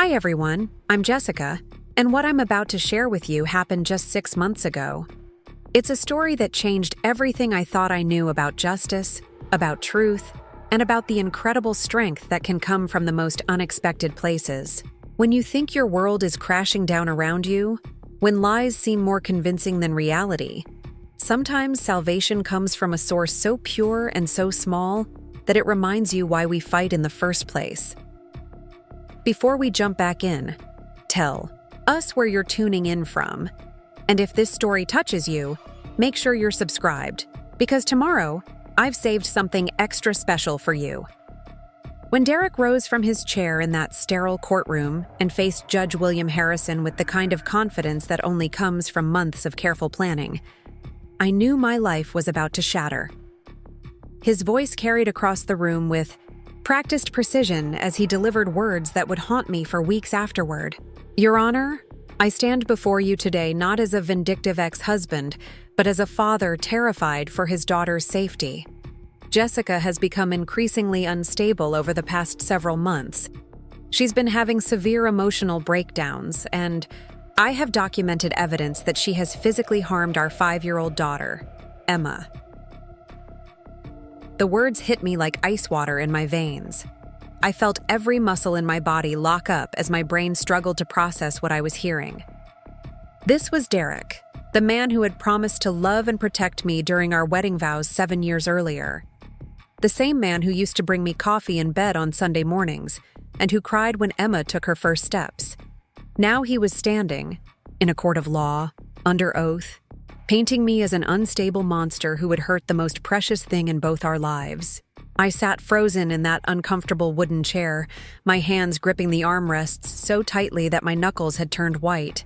Hi everyone, I'm Jessica, and what I'm about to share with you happened just 6 months ago. It's a story that changed everything I thought I knew about justice, about truth, and about the incredible strength that can come from the most unexpected places. When you think your world is crashing down around you, when lies seem more convincing than reality, sometimes salvation comes from a source so pure and so small that it reminds you why we fight in the first place. Before we jump back in, tell us where you're tuning in from. And if this story touches you, make sure you're subscribed, because tomorrow, I've saved something extra special for you. When Derek rose from his chair in that sterile courtroom and faced Judge William Harrison with the kind of confidence that only comes from months of careful planning, I knew my life was about to shatter. His voice carried across the room with practiced precision as he delivered words that would haunt me for weeks afterward. Your Honor, I stand before you today not as a vindictive ex-husband, but as a father terrified for his daughter's safety. Jessica has become increasingly unstable over the past several months. She's been having severe emotional breakdowns, and I have documented evidence that she has physically harmed our 5-year-old daughter, Emma. The words hit me like ice water in my veins. I felt every muscle in my body lock up as my brain struggled to process what I was hearing. This was Derek, the man who had promised to love and protect me during our wedding vows 7 years earlier. The same man who used to bring me coffee in bed on Sunday mornings and who cried when Emma took her first steps. Now he was standing, in a court of law, under oath, painting me as an unstable monster who would hurt the most precious thing in both our lives. I sat frozen in that uncomfortable wooden chair, my hands gripping the armrests so tightly that my knuckles had turned white.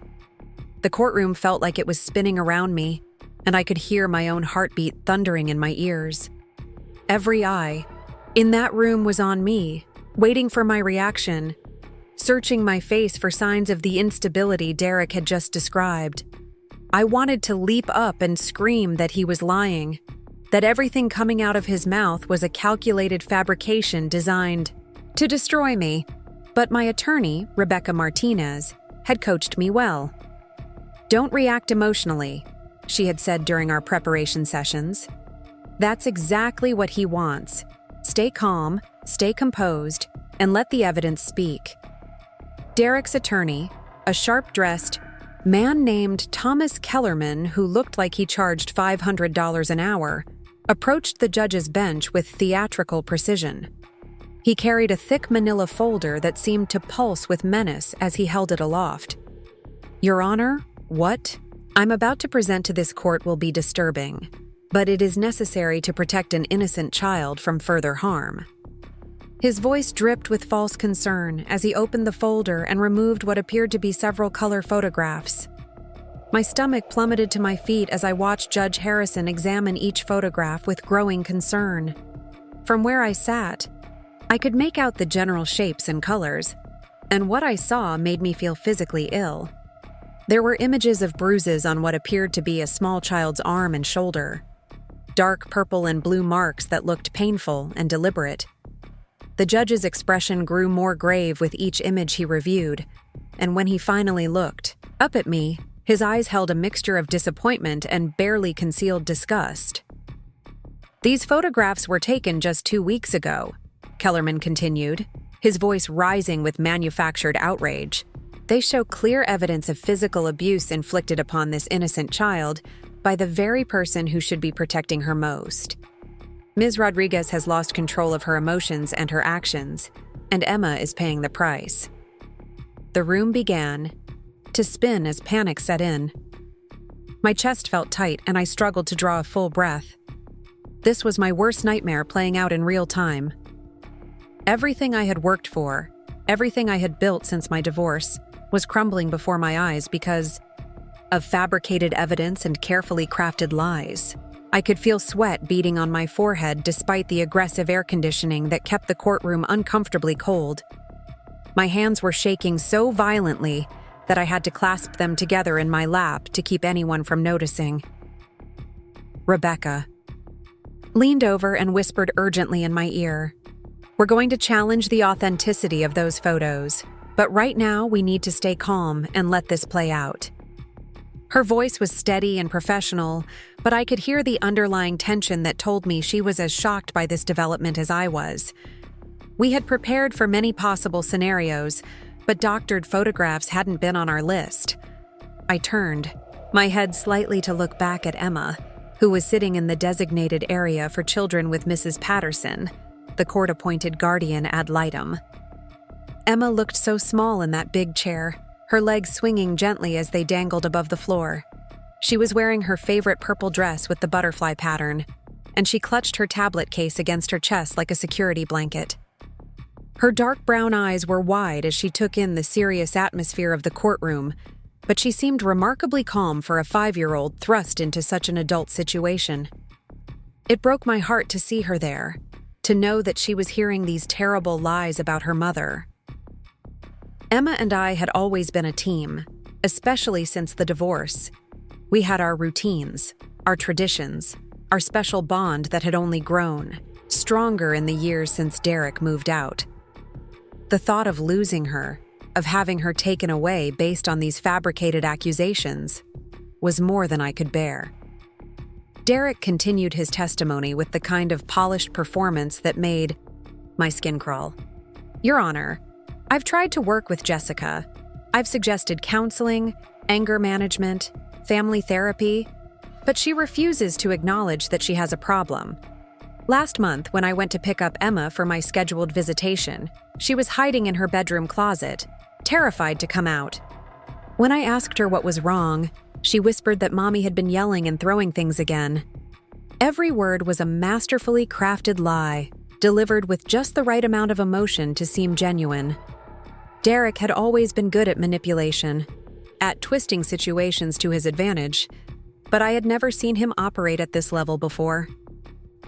The courtroom felt like it was spinning around me, and I could hear my own heartbeat thundering in my ears. Every eye in that room was on me, waiting for my reaction, searching my face for signs of the instability Derek had just described. I wanted to leap up and scream that he was lying, that everything coming out of his mouth was a calculated fabrication designed to destroy me. But my attorney, Rebecca Martinez, had coached me well. Don't react emotionally, she had said during our preparation sessions. That's exactly what he wants. Stay calm, stay composed, and let the evidence speak. Derek's attorney, a sharp-dressed man named Thomas Kellerman, who looked like he charged $500 an hour, approached the judge's bench with theatrical precision. He carried a thick manila folder that seemed to pulse with menace as he held it aloft. Your Honor, what I'm about to present to this court will be disturbing, but it is necessary to protect an innocent child from further harm. His voice dripped with false concern as he opened the folder and removed what appeared to be several color photographs. My stomach plummeted to my feet as I watched Judge Harrison examine each photograph with growing concern. From where I sat, I could make out the general shapes and colors, and what I saw made me feel physically ill. There were images of bruises on what appeared to be a small child's arm and shoulder, dark purple and blue marks that looked painful and deliberate. The judge's expression grew more grave with each image he reviewed, and when he finally looked up at me, his eyes held a mixture of disappointment and barely concealed disgust. These photographs were taken just 2 weeks ago, Kellerman continued, his voice rising with manufactured outrage. They show clear evidence of physical abuse inflicted upon this innocent child by the very person who should be protecting her most. Ms. Rodriguez has lost control of her emotions and her actions, and Emma is paying the price. The room began to spin as panic set in. My chest felt tight and I struggled to draw a full breath. This was my worst nightmare playing out in real time. Everything I had worked for, everything I had built since my divorce, was crumbling before my eyes because of fabricated evidence and carefully crafted lies. I could feel sweat beading on my forehead despite the aggressive air conditioning that kept the courtroom uncomfortably cold. My hands were shaking so violently that I had to clasp them together in my lap to keep anyone from noticing. Rebecca leaned over and whispered urgently in my ear, "We're going to challenge the authenticity of those photos. But right now, we need to stay calm and let this play out." Her voice was steady and professional, but I could hear the underlying tension that told me she was as shocked by this development as I was. We had prepared for many possible scenarios, but doctored photographs hadn't been on our list. I turned, my head slightly to look back at Emma, who was sitting in the designated area for children with Mrs. Patterson, the court-appointed guardian ad litem. Emma looked so small in that big chair, her legs swinging gently as they dangled above the floor. She was wearing her favorite purple dress with the butterfly pattern, and she clutched her tablet case against her chest like a security blanket. Her dark brown eyes were wide as she took in the serious atmosphere of the courtroom, but she seemed remarkably calm for a 5-year-old thrust into such an adult situation. It broke my heart to see her there, to know that she was hearing these terrible lies about her mother. Emma and I had always been a team, especially since the divorce. We had our routines, our traditions, our special bond that had only grown, stronger in the years since Derek moved out. The thought of losing her, of having her taken away based on these fabricated accusations, was more than I could bear. Derek continued his testimony with the kind of polished performance that made my skin crawl. "Your Honor, I've tried to work with Jessica. I've suggested counseling, anger management, family therapy, but she refuses to acknowledge that she has a problem. Last month, when I went to pick up Emma for my scheduled visitation, she was hiding in her bedroom closet, terrified to come out. When I asked her what was wrong, she whispered that Mommy had been yelling and throwing things again. Every word was a masterfully crafted lie, delivered with just the right amount of emotion to seem genuine. Derek had always been good at manipulation, at twisting situations to his advantage, but I had never seen him operate at this level before.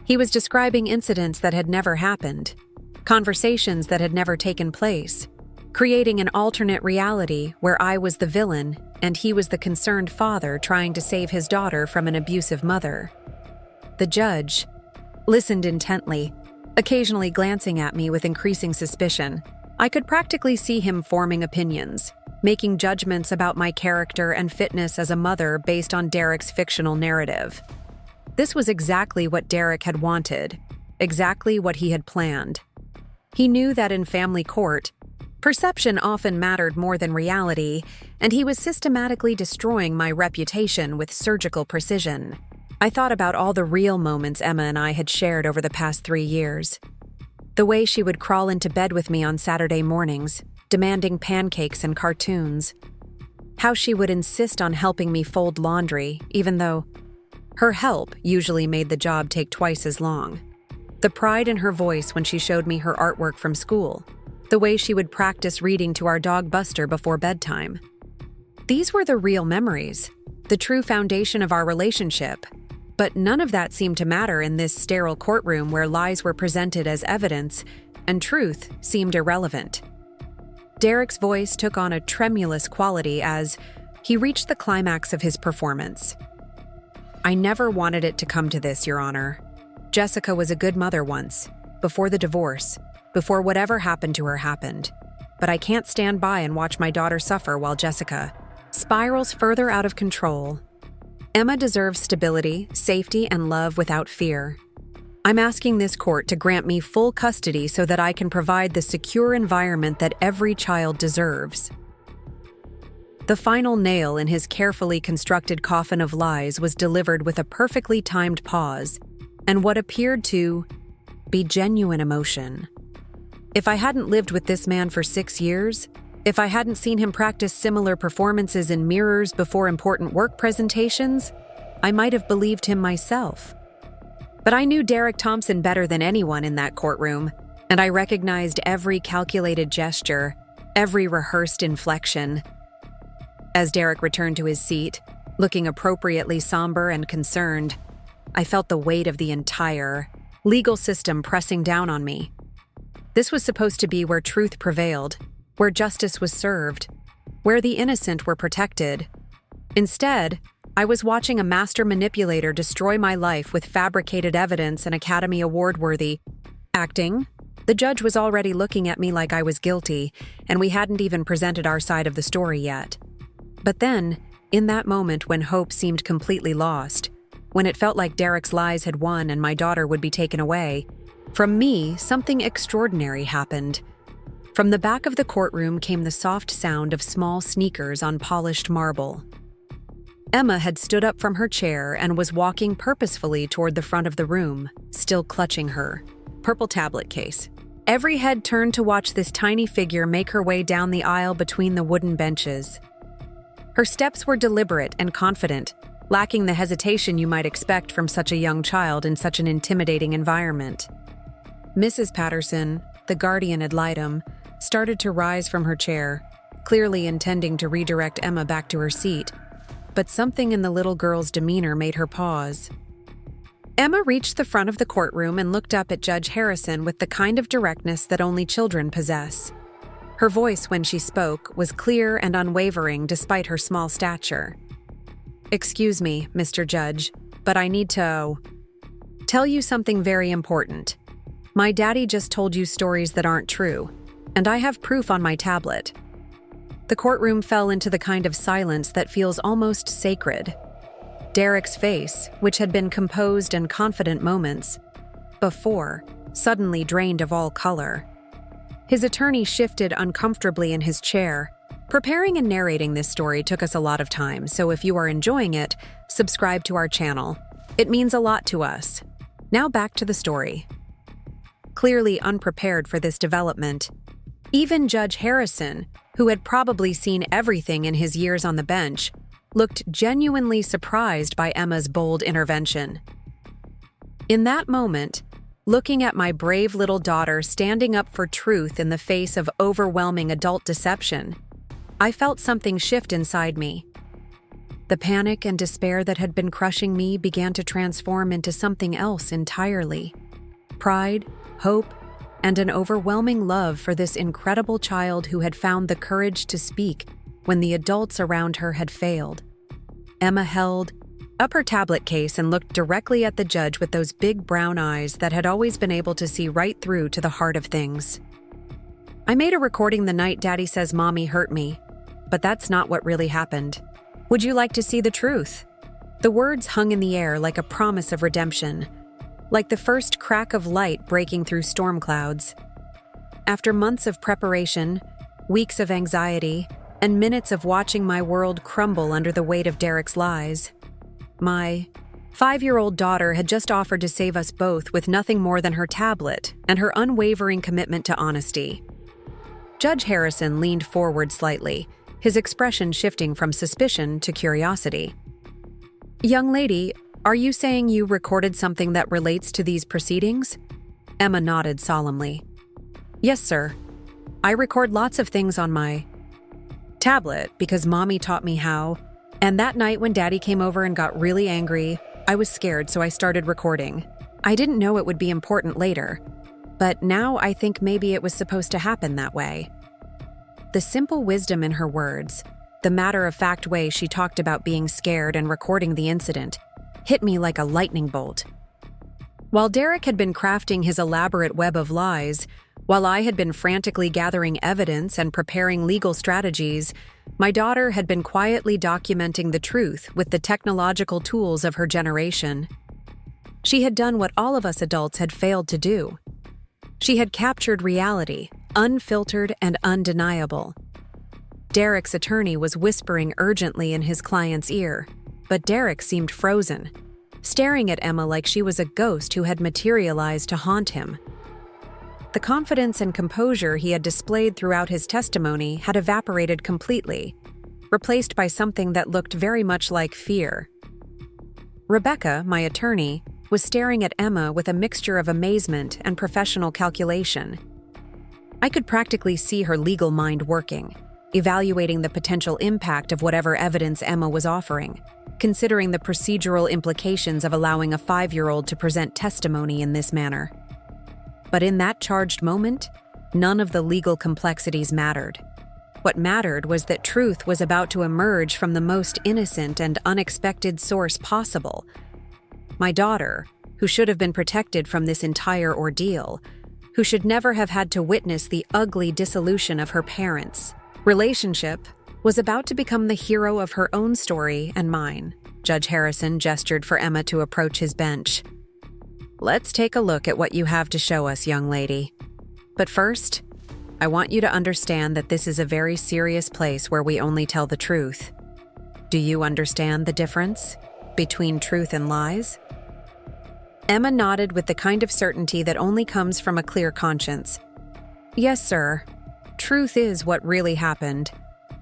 He was describing incidents that had never happened, conversations that had never taken place, creating an alternate reality where I was the villain and he was the concerned father trying to save his daughter from an abusive mother. The judge listened intently, occasionally glancing at me with increasing suspicion. I could practically see him forming opinions, making judgments about my character and fitness as a mother based on Derek's fictional narrative. This was exactly what Derek had wanted, exactly what he had planned. He knew that in family court, perception often mattered more than reality, and he was systematically destroying my reputation with surgical precision. I thought about all the real moments Emma and I had shared over the past 3 years. The way she would crawl into bed with me on Saturday mornings, demanding pancakes and cartoons. How she would insist on helping me fold laundry, even though her help usually made the job take twice as long. The pride in her voice when she showed me her artwork from school. The way she would practice reading to our dog Buster before bedtime. These were the real memories, the true foundation of our relationship. But none of that seemed to matter in this sterile courtroom where lies were presented as evidence and truth seemed irrelevant. Derek's voice took on a tremulous quality as he reached the climax of his performance. "I never wanted it to come to this, Your Honor. Jessica was a good mother once, before the divorce, before whatever happened to her happened. But I can't stand by and watch my daughter suffer while Jessica spirals further out of control. Emma deserves stability, safety, and love without fear. I'm asking this court to grant me full custody so that I can provide the secure environment that every child deserves." The final nail in his carefully constructed coffin of lies was delivered with a perfectly timed pause and what appeared to be genuine emotion. If I hadn't lived with this man for 6 years, if I hadn't seen him practice similar performances in mirrors before important work presentations, I might have believed him myself. But I knew Derek Thompson better than anyone in that courtroom, and I recognized every calculated gesture, every rehearsed inflection. As Derek returned to his seat, looking appropriately somber and concerned, I felt the weight of the entire legal system pressing down on me. This was supposed to be where truth prevailed, where justice was served, where the innocent were protected. Instead, I was watching a master manipulator destroy my life with fabricated evidence and Academy Award-worthy acting. The judge was already looking at me like I was guilty, and we hadn't even presented our side of the story yet. But then, in that moment when hope seemed completely lost, when it felt like Derek's lies had won and my daughter would be taken away, from me, something extraordinary happened. From the back of the courtroom came the soft sound of small sneakers on polished marble. Emma had stood up from her chair and was walking purposefully toward the front of the room, still clutching her purple tablet case. Every head turned to watch this tiny figure make her way down the aisle between the wooden benches. Her steps were deliberate and confident, lacking the hesitation you might expect from such a young child in such an intimidating environment. Mrs. Patterson, the guardian ad litem, started to rise from her chair, clearly intending to redirect Emma back to her seat, but something in the little girl's demeanor made her pause. Emma reached the front of the courtroom and looked up at Judge Harrison with the kind of directness that only children possess. Her voice, when she spoke, was clear and unwavering despite her small stature. "Excuse me, Mr. Judge, but I need to tell you something very important. My daddy just told you stories that aren't true, and I have proof on my tablet." The courtroom fell into the kind of silence that feels almost sacred. Derek's face, which had been composed and confident moments before, suddenly drained of all color. His attorney shifted uncomfortably in his chair. Preparing and narrating this story took us a lot of time, so if you are enjoying it, subscribe to our channel. It means a lot to us. Now back to the story. Clearly unprepared for this development, even Judge Harrison, who had probably seen everything in his years on the bench, looked genuinely surprised by Emma's bold intervention. In that moment, looking at my brave little daughter standing up for truth in the face of overwhelming adult deception, I felt something shift inside me. The panic and despair that had been crushing me began to transform into something else entirely. Pride, hope, and an overwhelming love for this incredible child who had found the courage to speak when the adults around her had failed. Emma held up her tablet case and looked directly at the judge with those big brown eyes that had always been able to see right through to the heart of things. "I made a recording the night Daddy says Mommy hurt me, but that's not what really happened. Would you like to see the truth?" The words hung in the air like a promise of redemption, like the first crack of light breaking through storm clouds. After months of preparation, weeks of anxiety, and minutes of watching my world crumble under the weight of Derek's lies, my 5-year-old daughter had just offered to save us both with nothing more than her tablet and her unwavering commitment to honesty. Judge Harrison leaned forward slightly, his expression shifting from suspicion to curiosity. "Young lady, are you saying you recorded something that relates to these proceedings?" Emma nodded solemnly. "Yes, sir. I record lots of things on my tablet because Mommy taught me how, and that night when Daddy came over and got really angry, I was scared, so I started recording. I didn't know it would be important later, but now I think maybe it was supposed to happen that way." The simple wisdom in her words, the matter-of-fact way she talked about being scared and recording the incident, hit me like a lightning bolt. While Derek had been crafting his elaborate web of lies, while I had been frantically gathering evidence and preparing legal strategies, my daughter had been quietly documenting the truth with the technological tools of her generation. She had done what all of us adults had failed to do. She had captured reality, unfiltered and undeniable. Derek's attorney was whispering urgently in his client's ear, but Derek seemed frozen, staring at Emma like she was a ghost who had materialized to haunt him. The confidence and composure he had displayed throughout his testimony had evaporated completely, replaced by something that looked very much like fear. Rebecca, my attorney, was staring at Emma with a mixture of amazement and professional calculation. I could practically see her legal mind working, evaluating the potential impact of whatever evidence Emma was offering, considering the procedural implications of allowing a 5-year-old to present testimony in this manner. But in that charged moment, none of the legal complexities mattered. What mattered was that truth was about to emerge from the most innocent and unexpected source possible. My daughter, who should have been protected from this entire ordeal, who should never have had to witness the ugly dissolution of her parents' relationship, was about to become the hero of her own story and mine. Judge Harrison gestured for Emma to approach his bench. "Let's take a look at what you have to show us, young lady. But first, I want you to understand that this is a very serious place where we only tell the truth. Do you understand the difference between truth and lies?" Emma nodded with the kind of certainty that only comes from a clear conscience. "Yes, sir. Truth is what really happened,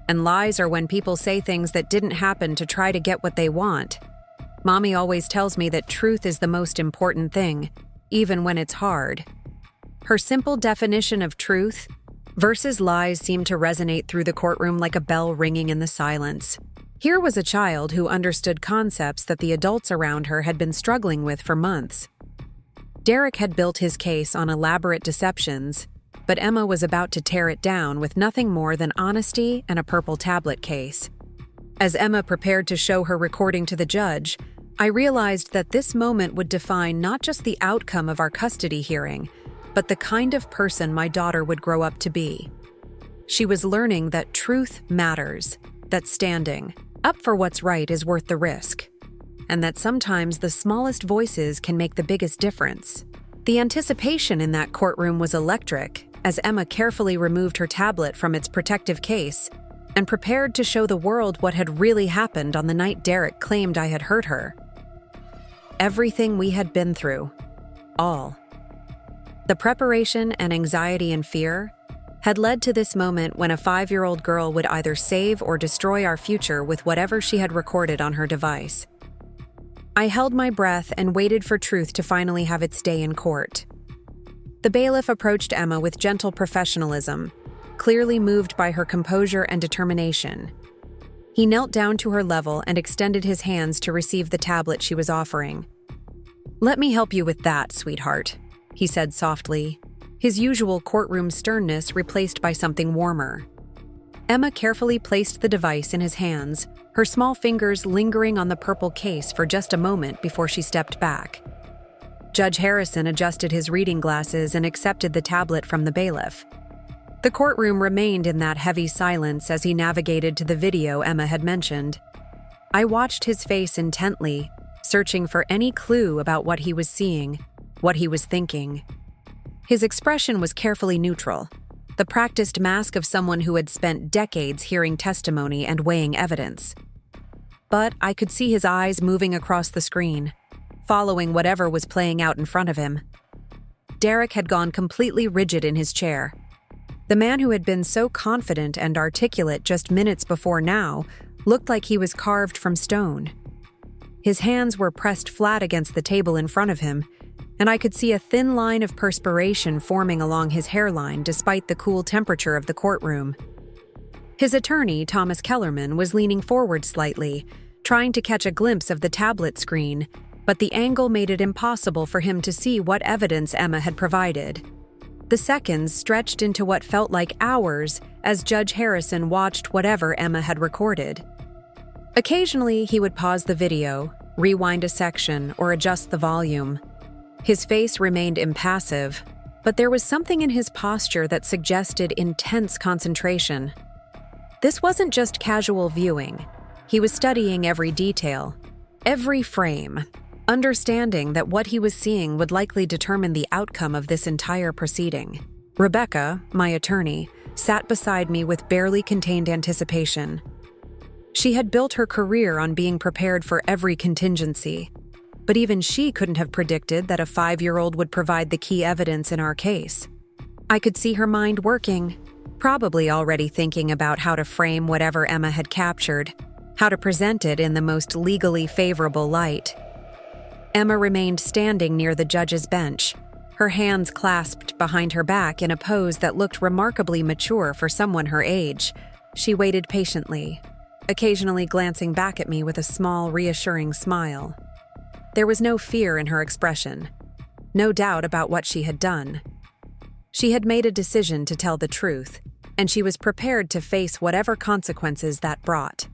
and lies are when people say things that didn't happen to try to get what they want. Mommy always tells me that truth is the most important thing, even when it's hard." Her simple definition of truth versus lies seemed to resonate through the courtroom like a bell ringing in the silence. Here was a child who understood concepts that the adults around her had been struggling with for months. Derek had built his case on elaborate deceptions, but Emma was about to tear it down with nothing more than honesty and a purple tablet case. As Emma prepared to show her recording to the judge, I realized that this moment would define not just the outcome of our custody hearing, but the kind of person my daughter would grow up to be. She was learning that truth matters, that standing up for what's right is worth the risk, and that sometimes the smallest voices can make the biggest difference. The anticipation in that courtroom was electric as Emma carefully removed her tablet from its protective case and prepared to show the world what had really happened on the night Derek claimed I had hurt her. Everything we had been through. All. The preparation and anxiety and fear had led to this moment when a 5-year-old girl would either save or destroy our future with whatever she had recorded on her device. I held my breath and waited for truth to finally have its day in court. The bailiff approached Emma with gentle professionalism, clearly moved by her composure and determination. He knelt down to her level and extended his hands to receive the tablet she was offering. "Let me help you with that, sweetheart," he said softly, his usual courtroom sternness replaced by something warmer. Emma carefully placed the device in his hands, her small fingers lingering on the purple case for just a moment before she stepped back. Judge Harrison adjusted his reading glasses and accepted the tablet from the bailiff. The courtroom remained in that heavy silence as he navigated to the video Emma had mentioned. I watched his face intently, searching for any clue about what he was seeing, what he was thinking. His expression was carefully neutral, the practiced mask of someone who had spent decades hearing testimony and weighing evidence. But I could see his eyes moving across the screen, following whatever was playing out in front of him. Derek had gone completely rigid in his chair. The man who had been so confident and articulate just minutes before now looked like he was carved from stone. His hands were pressed flat against the table in front of him, and I could see a thin line of perspiration forming along his hairline despite the cool temperature of the courtroom. His attorney, Thomas Kellerman, was leaning forward slightly, trying to catch a glimpse of the tablet screen, but the angle made it impossible for him to see what evidence Emma had provided. The seconds stretched into what felt like hours as Judge Harrison watched whatever Emma had recorded. Occasionally, he would pause the video, rewind a section, or adjust the volume. His face remained impassive, but there was something in his posture that suggested intense concentration. This wasn't just casual viewing. He was studying every detail, every frame, understanding that what he was seeing would likely determine the outcome of this entire proceeding. Rebecca, my attorney, sat beside me with barely contained anticipation. She had built her career on being prepared for every contingency, but even she couldn't have predicted that a 5-year-old would provide the key evidence in our case. I could see her mind working, probably already thinking about how to frame whatever Emma had captured, how to present it in the most legally favorable light. Emma remained standing near the judge's bench, her hands clasped behind her back in a pose that looked remarkably mature for someone her age. She waited patiently, occasionally glancing back at me with a small, reassuring smile. There was no fear in her expression, no doubt about what she had done. She had made a decision to tell the truth, and she was prepared to face whatever consequences that brought.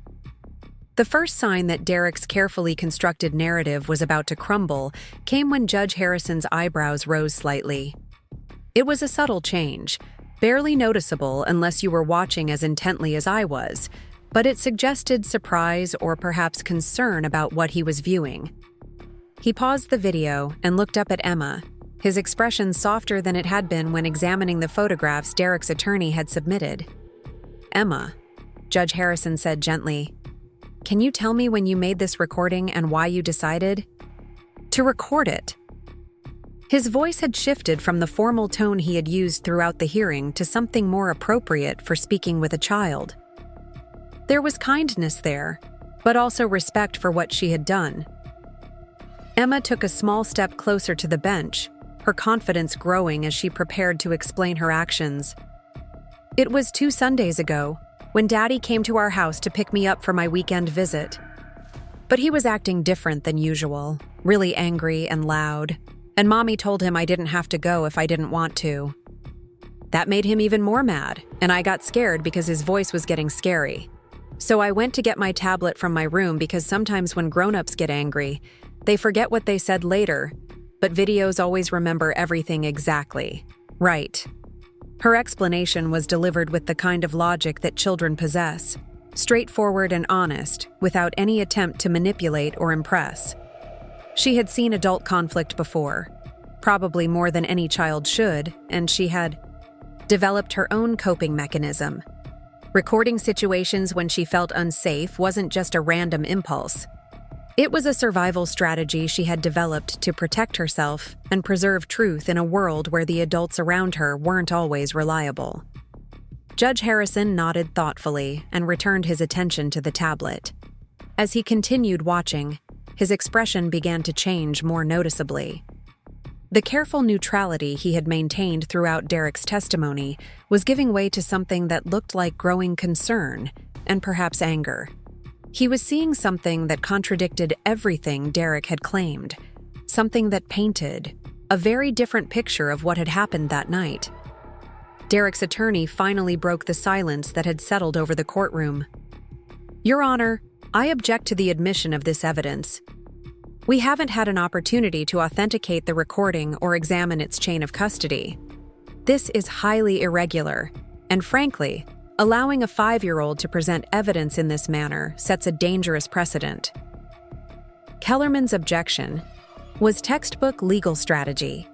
The first sign that Derek's carefully constructed narrative was about to crumble came when Judge Harrison's eyebrows rose slightly. It was a subtle change, barely noticeable unless you were watching as intently as I was, but it suggested surprise or perhaps concern about what he was viewing. He paused the video and looked up at Emma, his expression softer than it had been when examining the photographs Derek's attorney had submitted. "Emma," Judge Harrison said gently, "can you tell me when you made this recording and why you decided to record it?" His voice had shifted from the formal tone he had used throughout the hearing to something more appropriate for speaking with a child. There was kindness there, but also respect for what she had done. Emma took a small step closer to the bench, her confidence growing as she prepared to explain her actions. "It was 2 Sundays ago, when Daddy came to our house to pick me up for my weekend visit. But he was acting different than usual, really angry and loud, and Mommy told him I didn't have to go if I didn't want to. That made him even more mad, and I got scared because his voice was getting scary. So I went to get my tablet from my room because sometimes when grown-ups get angry, they forget what they said later, but videos always remember everything exactly. Right." Her explanation was delivered with the kind of logic that children possess, straightforward and honest, without any attempt to manipulate or impress. She had seen adult conflict before, probably more than any child should, and she had developed her own coping mechanism. Recording situations when she felt unsafe wasn't just a random impulse. It was a survival strategy she had developed to protect herself and preserve truth in a world where the adults around her weren't always reliable. Judge Harrison nodded thoughtfully and returned his attention to the tablet. As he continued watching, his expression began to change more noticeably. The careful neutrality he had maintained throughout Derek's testimony was giving way to something that looked like growing concern and perhaps anger. He was seeing something that contradicted everything Derek had claimed, something that painted a very different picture of what had happened that night. Derek's attorney finally broke the silence that had settled over the courtroom. "Your Honor, I object to the admission of this evidence. We haven't had an opportunity to authenticate the recording or examine its chain of custody. This is highly irregular, and frankly, allowing a 5-year-old to present evidence in this manner sets a dangerous precedent." Kellerman's objection was textbook legal strategy,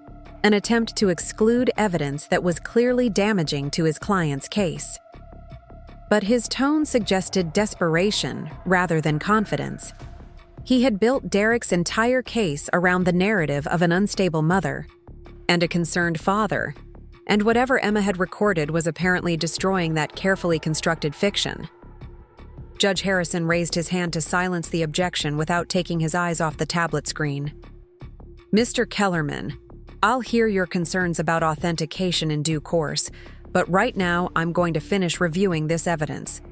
an attempt to exclude evidence that was clearly damaging to his client's case. But his tone suggested desperation rather than confidence. He had built Derek's entire case around the narrative of an unstable mother and a concerned father, and whatever Emma had recorded was apparently destroying that carefully constructed fiction. Judge Harrison raised his hand to silence the objection without taking his eyes off the tablet screen. "Mr. Kellerman, I'll hear your concerns about authentication in due course, but right now I'm going to finish reviewing this evidence.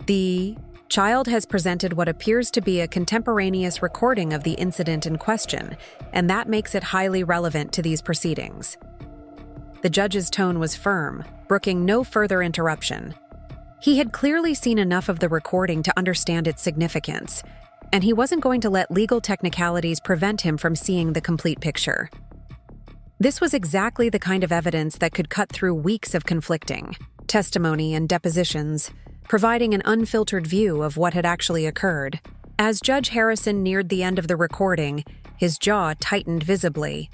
The child has presented what appears to be a contemporaneous recording of the incident in question, and that makes it highly relevant to these proceedings." The judge's tone was firm, brooking no further interruption. He had clearly seen enough of the recording to understand its significance, and he wasn't going to let legal technicalities prevent him from seeing the complete picture. This was exactly the kind of evidence that could cut through weeks of conflicting testimony and depositions, providing an unfiltered view of what had actually occurred. As Judge Harrison neared the end of the recording, his jaw tightened visibly.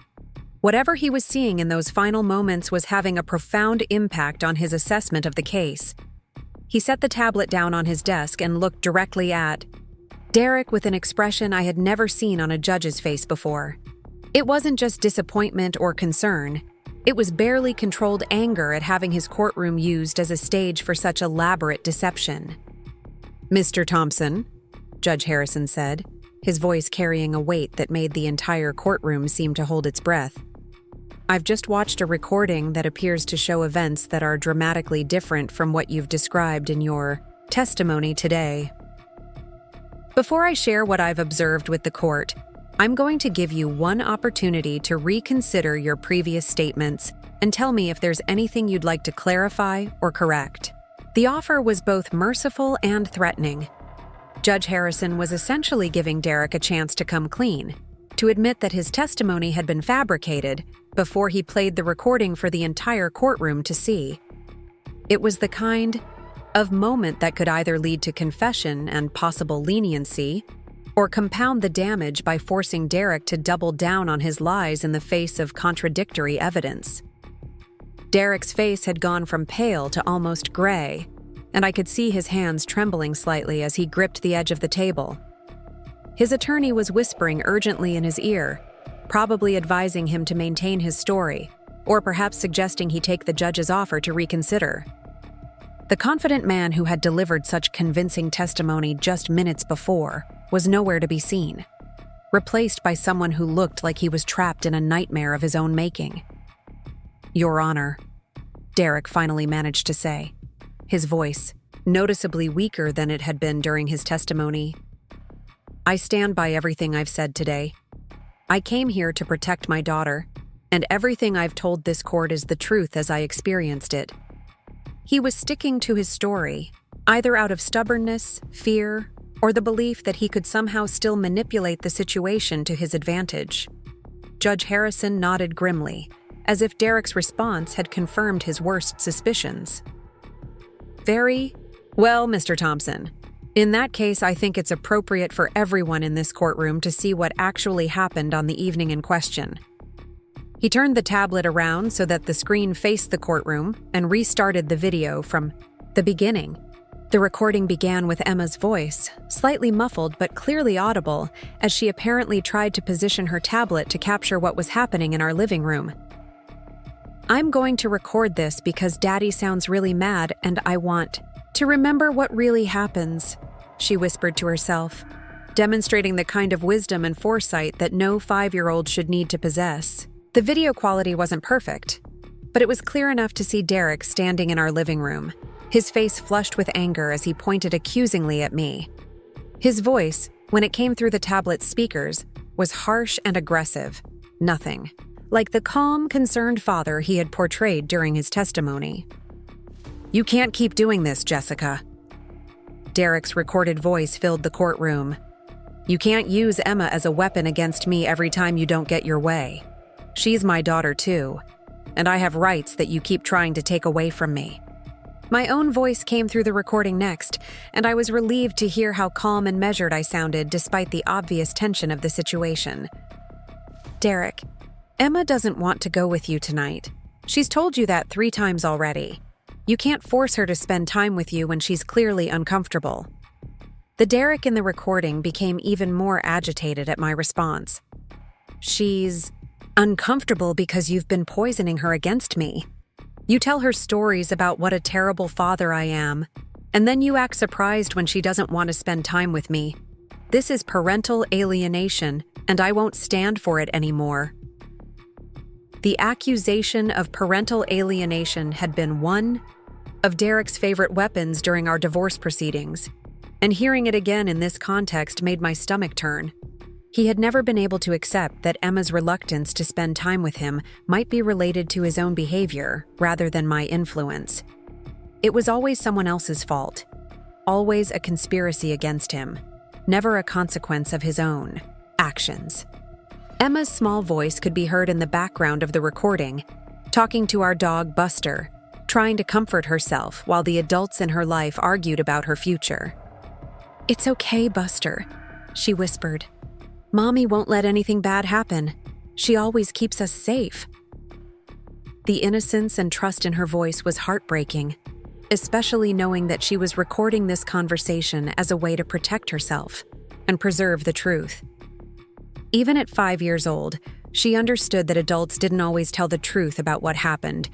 Whatever he was seeing in those final moments was having a profound impact on his assessment of the case. He set the tablet down on his desk and looked directly at Derek with an expression I had never seen on a judge's face before. It wasn't just disappointment or concern. It was barely controlled anger at having his courtroom used as a stage for such elaborate deception. "Mr. Thompson," Judge Harrison said, his voice carrying a weight that made the entire courtroom seem to hold its breath. "I've just watched a recording that appears to show events that are dramatically different from what you've described in your testimony today. Before I share what I've observed with the court, I'm going to give you one opportunity to reconsider your previous statements and tell me if there's anything you'd like to clarify or correct." The offer was both merciful and threatening. Judge Harrison was essentially giving Derek a chance to come clean, to admit that his testimony had been fabricated, before he played the recording for the entire courtroom to see. It was the kind of moment that could either lead to confession and possible leniency, or compound the damage by forcing Derek to double down on his lies in the face of contradictory evidence. Derek's face had gone from pale to almost gray, and I could see his hands trembling slightly as he gripped the edge of the table. His attorney was whispering urgently in his ear, probably advising him to maintain his story, or perhaps suggesting he take the judge's offer to reconsider. The confident man who had delivered such convincing testimony just minutes before was nowhere to be seen, replaced by someone who looked like he was trapped in a nightmare of his own making. "Your Honor," Derek finally managed to say, his voice noticeably weaker than it had been during his testimony. "I stand by everything I've said today. I came here to protect my daughter, and everything I've told this court is the truth as I experienced it." He was sticking to his story, either out of stubbornness, fear, or the belief that he could somehow still manipulate the situation to his advantage. Judge Harrison nodded grimly, as if Derek's response had confirmed his worst suspicions. "Very well, Mr. Thompson. In that case, I think it's appropriate for everyone in this courtroom to see what actually happened on the evening in question." He turned the tablet around so that the screen faced the courtroom and restarted the video from the beginning. The recording began with Emma's voice, slightly muffled but clearly audible, as she apparently tried to position her tablet to capture what was happening in our living room. "I'm going to record this because Daddy sounds really mad and I want to remember what really happens," she whispered to herself, demonstrating the kind of wisdom and foresight that no 5-year-old should need to possess. The video quality wasn't perfect, but it was clear enough to see Derek standing in our living room, his face flushed with anger as he pointed accusingly at me. His voice, when it came through the tablet's speakers, was harsh and aggressive, nothing like the calm, concerned father he had portrayed during his testimony. "You can't keep doing this, Jessica." Derek's recorded voice filled the courtroom. "You can't use Emma as a weapon against me every time you don't get your way. She's my daughter too, and I have rights that you keep trying to take away from me." My own voice came through the recording next, and I was relieved to hear how calm and measured I sounded despite the obvious tension of the situation. "Derek, Emma doesn't want to go with you tonight. She's told you that 3 times already. You can't force her to spend time with you when she's clearly uncomfortable." The Derek in the recording became even more agitated at my response. "She's uncomfortable because you've been poisoning her against me. You tell her stories about what a terrible father I am, and then you act surprised when she doesn't want to spend time with me. This is parental alienation, and I won't stand for it anymore." The accusation of parental alienation had been one of Derek's favorite weapons during our divorce proceedings, and hearing it again in this context made my stomach turn. He had never been able to accept that Emma's reluctance to spend time with him might be related to his own behavior rather than my influence. It was always someone else's fault, always a conspiracy against him, never a consequence of his own actions. Emma's small voice could be heard in the background of the recording, talking to our dog Buster, trying to comfort herself while the adults in her life argued about her future. "It's okay, Buster," she whispered. "Mommy won't let anything bad happen. She always keeps us safe." The innocence and trust in her voice was heartbreaking, especially knowing that she was recording this conversation as a way to protect herself and preserve the truth. Even at 5 years old, she understood that adults didn't always tell the truth about what happened,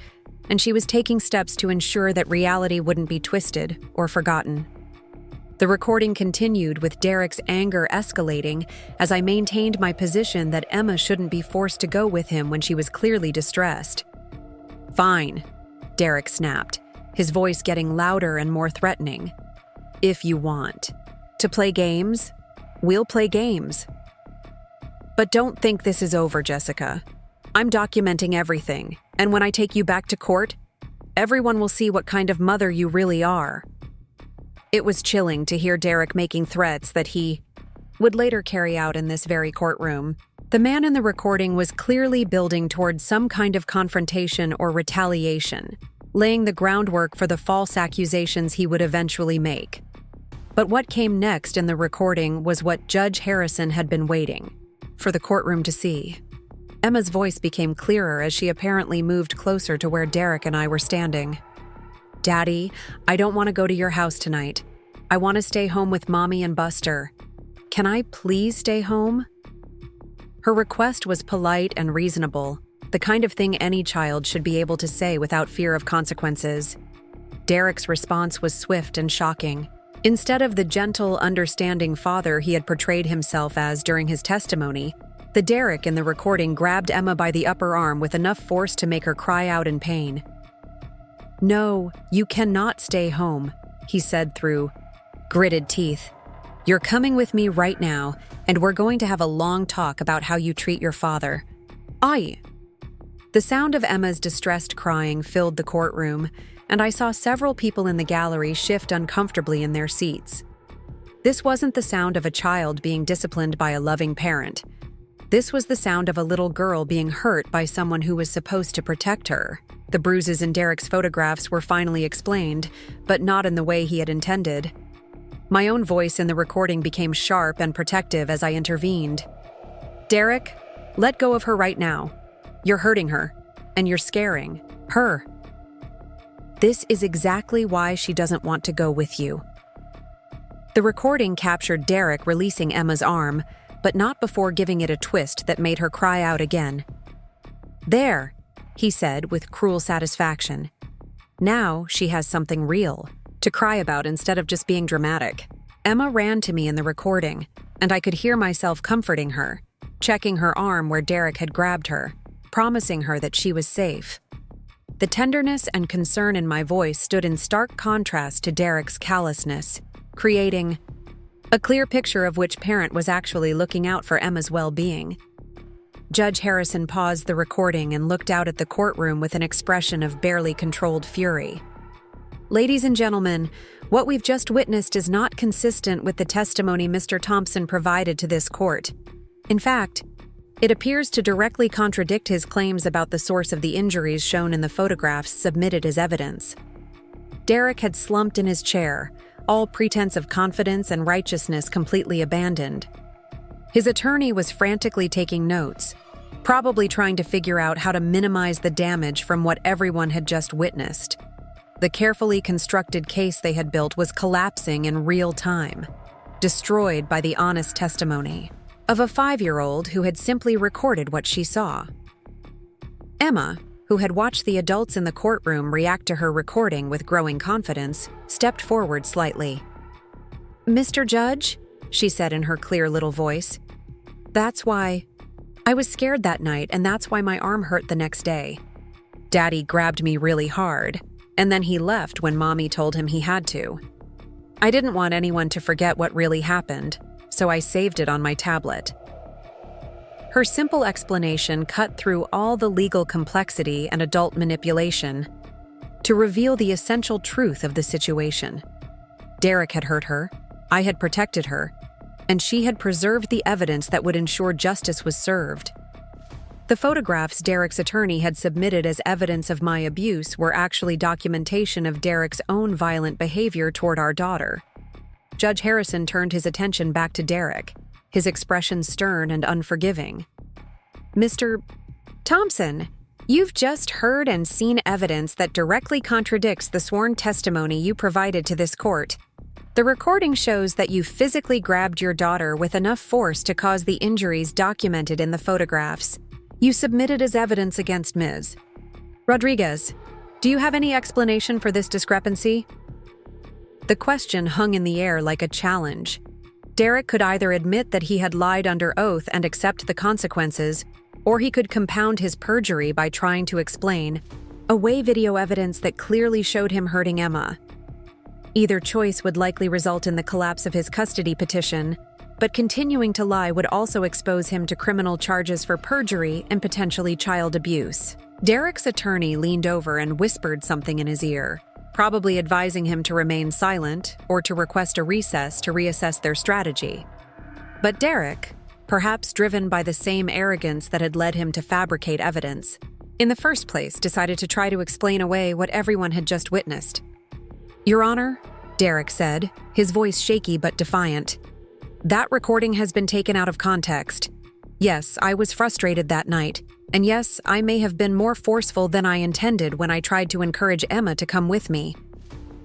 and she was taking steps to ensure that reality wouldn't be twisted or forgotten. The recording continued with Derek's anger escalating as I maintained my position that Emma shouldn't be forced to go with him when she was clearly distressed. "Fine," Derek snapped, his voice getting louder and more threatening. "If you want to play games, we'll play games. But don't think this is over, Jessica. I'm documenting everything, and when I take you back to court, everyone will see what kind of mother you really are." It was chilling to hear Derek making threats that he would later carry out in this very courtroom, The man in the recording was clearly building towards some kind of confrontation or retaliation, laying the groundwork for the false accusations he would eventually make. But what came next in the recording was what Judge Harrison had been waiting for the courtroom to see. Emma's voice became clearer as she apparently moved closer to where Derek and I were standing. "Daddy, I don't want to go to your house tonight. I want to stay home with Mommy and Buster. Can I please stay home?" Her request was polite and reasonable, the kind of thing any child should be able to say without fear of consequences. Derek's response was swift and shocking. Instead of the gentle, understanding father he had portrayed himself as during his testimony, the Derek in the recording grabbed Emma by the upper arm with enough force to make her cry out in pain. "No, you cannot stay home," he said through gritted teeth. "You're coming with me right now, and we're going to have a long talk about how you treat your father." The sound of Emma's distressed crying filled the courtroom, and I saw several people in the gallery shift uncomfortably in their seats. This wasn't the sound of a child being disciplined by a loving parent. This was the sound of a little girl being hurt by someone who was supposed to protect her. The bruises in Derek's photographs were finally explained, but not in the way he had intended. My own voice in the recording became sharp and protective as I intervened. "Derek, let go of her right now. You're hurting her, and you're scaring her. This is exactly why she doesn't want to go with you." The recording captured Derek releasing Emma's arm, but not before giving it a twist that made her cry out again. "There," he said with cruel satisfaction. "Now she has something real to cry about instead of just being dramatic." Emma ran to me in the recording, and I could hear myself comforting her, checking her arm where Derek had grabbed her, promising her that she was safe. The tenderness and concern in my voice stood in stark contrast to Derek's callousness, creating a clear picture of which parent was actually looking out for Emma's well-being. Judge Harrison paused the recording and looked out at the courtroom with an expression of barely controlled fury. "Ladies and gentlemen, what we've just witnessed is not consistent with the testimony Mr. Thompson provided to this court. In fact, it appears to directly contradict his claims about the source of the injuries shown in the photographs submitted as evidence." Derek had slumped in his chair, all pretense of confidence and righteousness completely abandoned. His attorney was frantically taking notes, probably trying to figure out how to minimize the damage from what everyone had just witnessed. The carefully constructed case they had built was collapsing in real time, destroyed by the honest testimony of a 5-year-old who had simply recorded what she saw. Emma, who had watched the adults in the courtroom react to her recording with growing confidence, stepped forward slightly. "Mr. Judge," she said in her clear little voice, "that's why I was scared that night, and that's why my arm hurt the next day. Daddy grabbed me really hard, and then he left when Mommy told him he had to. I didn't want anyone to forget what really happened, so I saved it on my tablet." Her simple explanation cut through all the legal complexity and adult manipulation to reveal the essential truth of the situation. Derek had hurt her, I had protected her, and she had preserved the evidence that would ensure justice was served. The photographs Derek's attorney had submitted as evidence of my abuse were actually documentation of Derek's own violent behavior toward our daughter. Judge Harrison turned his attention back to Derek, his expression stern and unforgiving. "Mr. Thompson, you've just heard and seen evidence that directly contradicts the sworn testimony you provided to this court. The recording shows that you physically grabbed your daughter with enough force to cause the injuries documented in the photographs. You submitted as evidence against Ms. Rodriguez. Do you have any explanation for this discrepancy?" The question hung in the air like a challenge. Derek could either admit that he had lied under oath and accept the consequences, or he could compound his perjury by trying to explain away video evidence that clearly showed him hurting Emma. Either choice would likely result in the collapse of his custody petition, but continuing to lie would also expose him to criminal charges for perjury and potentially child abuse. Derek's attorney leaned over and whispered something in his ear, probably advising him to remain silent or to request a recess to reassess their strategy. But Derek, perhaps driven by the same arrogance that had led him to fabricate evidence. In the first place, decided to try to explain away what everyone had just witnessed. "Your Honor," Derek said, his voice shaky but defiant, "that recording has been taken out of context. Yes, I was frustrated that night, and yes, I may have been more forceful than I intended when I tried to encourage Emma to come with me.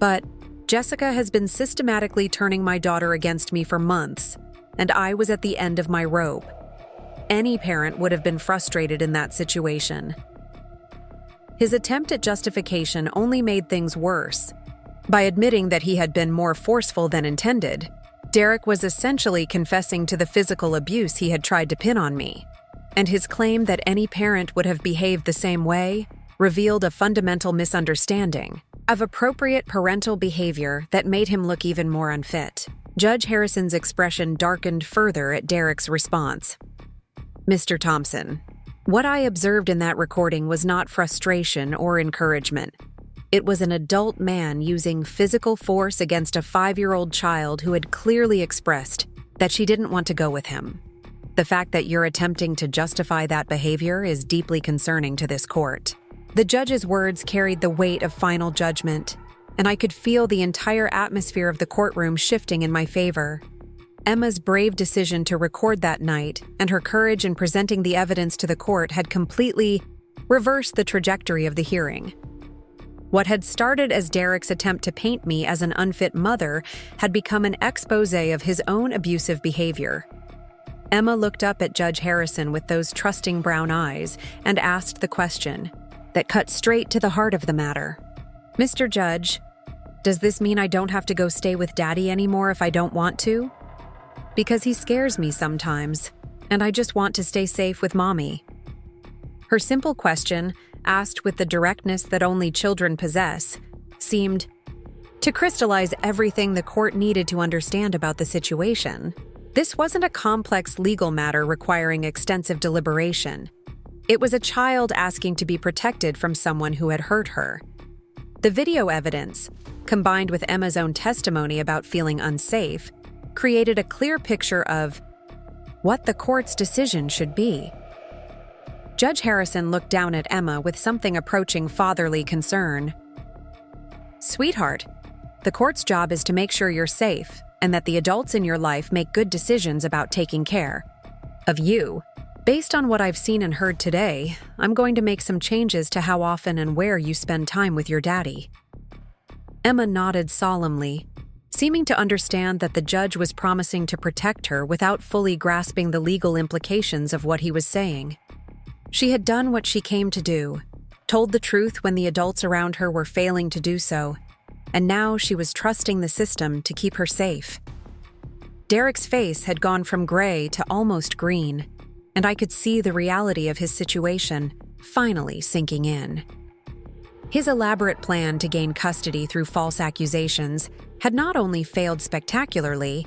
But Jessica has been systematically turning my daughter against me for months, and I was at the end of my rope. Any parent would have been frustrated in that situation." His attempt at justification only made things worse. By admitting that he had been more forceful than intended, Derek was essentially confessing to the physical abuse he had tried to pin on me, and his claim that any parent would have behaved the same way revealed a fundamental misunderstanding of appropriate parental behavior that made him look even more unfit. Judge Harrison's expression darkened further at Derek's response. "Mr. Thompson, what I observed in that recording was not frustration or encouragement. It was an adult man using physical force against a 5-year-old child who had clearly expressed that she didn't want to go with him. The fact that you're attempting to justify that behavior is deeply concerning to this court." The judge's words carried the weight of final judgment, and I could feel the entire atmosphere of the courtroom shifting in my favor. Emma's brave decision to record that night and her courage in presenting the evidence to the court had completely reversed the trajectory of the hearing. What had started as Derek's attempt to paint me as an unfit mother had become an exposé of his own abusive behavior. Emma looked up at Judge Harrison with those trusting brown eyes and asked the question that cut straight to the heart of the matter. "Mr. Judge, does this mean I don't have to go stay with Daddy anymore if I don't want to? Because he scares me sometimes, and I just want to stay safe with Mommy." Her simple question, asked with the directness that only children possess, seemed to crystallize everything the court needed to understand about the situation. This wasn't a complex legal matter requiring extensive deliberation. It was a child asking to be protected from someone who had hurt her. The video evidence, combined with Emma's own testimony about feeling unsafe, created a clear picture of what the court's decision should be. Judge Harrison looked down at Emma with something approaching fatherly concern. "Sweetheart, the court's job is to make sure you're safe and that the adults in your life make good decisions about taking care of you. Based on what I've seen and heard today, I'm going to make some changes to how often and where you spend time with your daddy." Emma nodded solemnly, seeming to understand that the judge was promising to protect her without fully grasping the legal implications of what he was saying. She had done what she came to do, told the truth when the adults around her were failing to do so, and now she was trusting the system to keep her safe. Derek's face had gone from gray to almost green, and I could see the reality of his situation finally sinking in. His elaborate plan to gain custody through false accusations had not only failed spectacularly,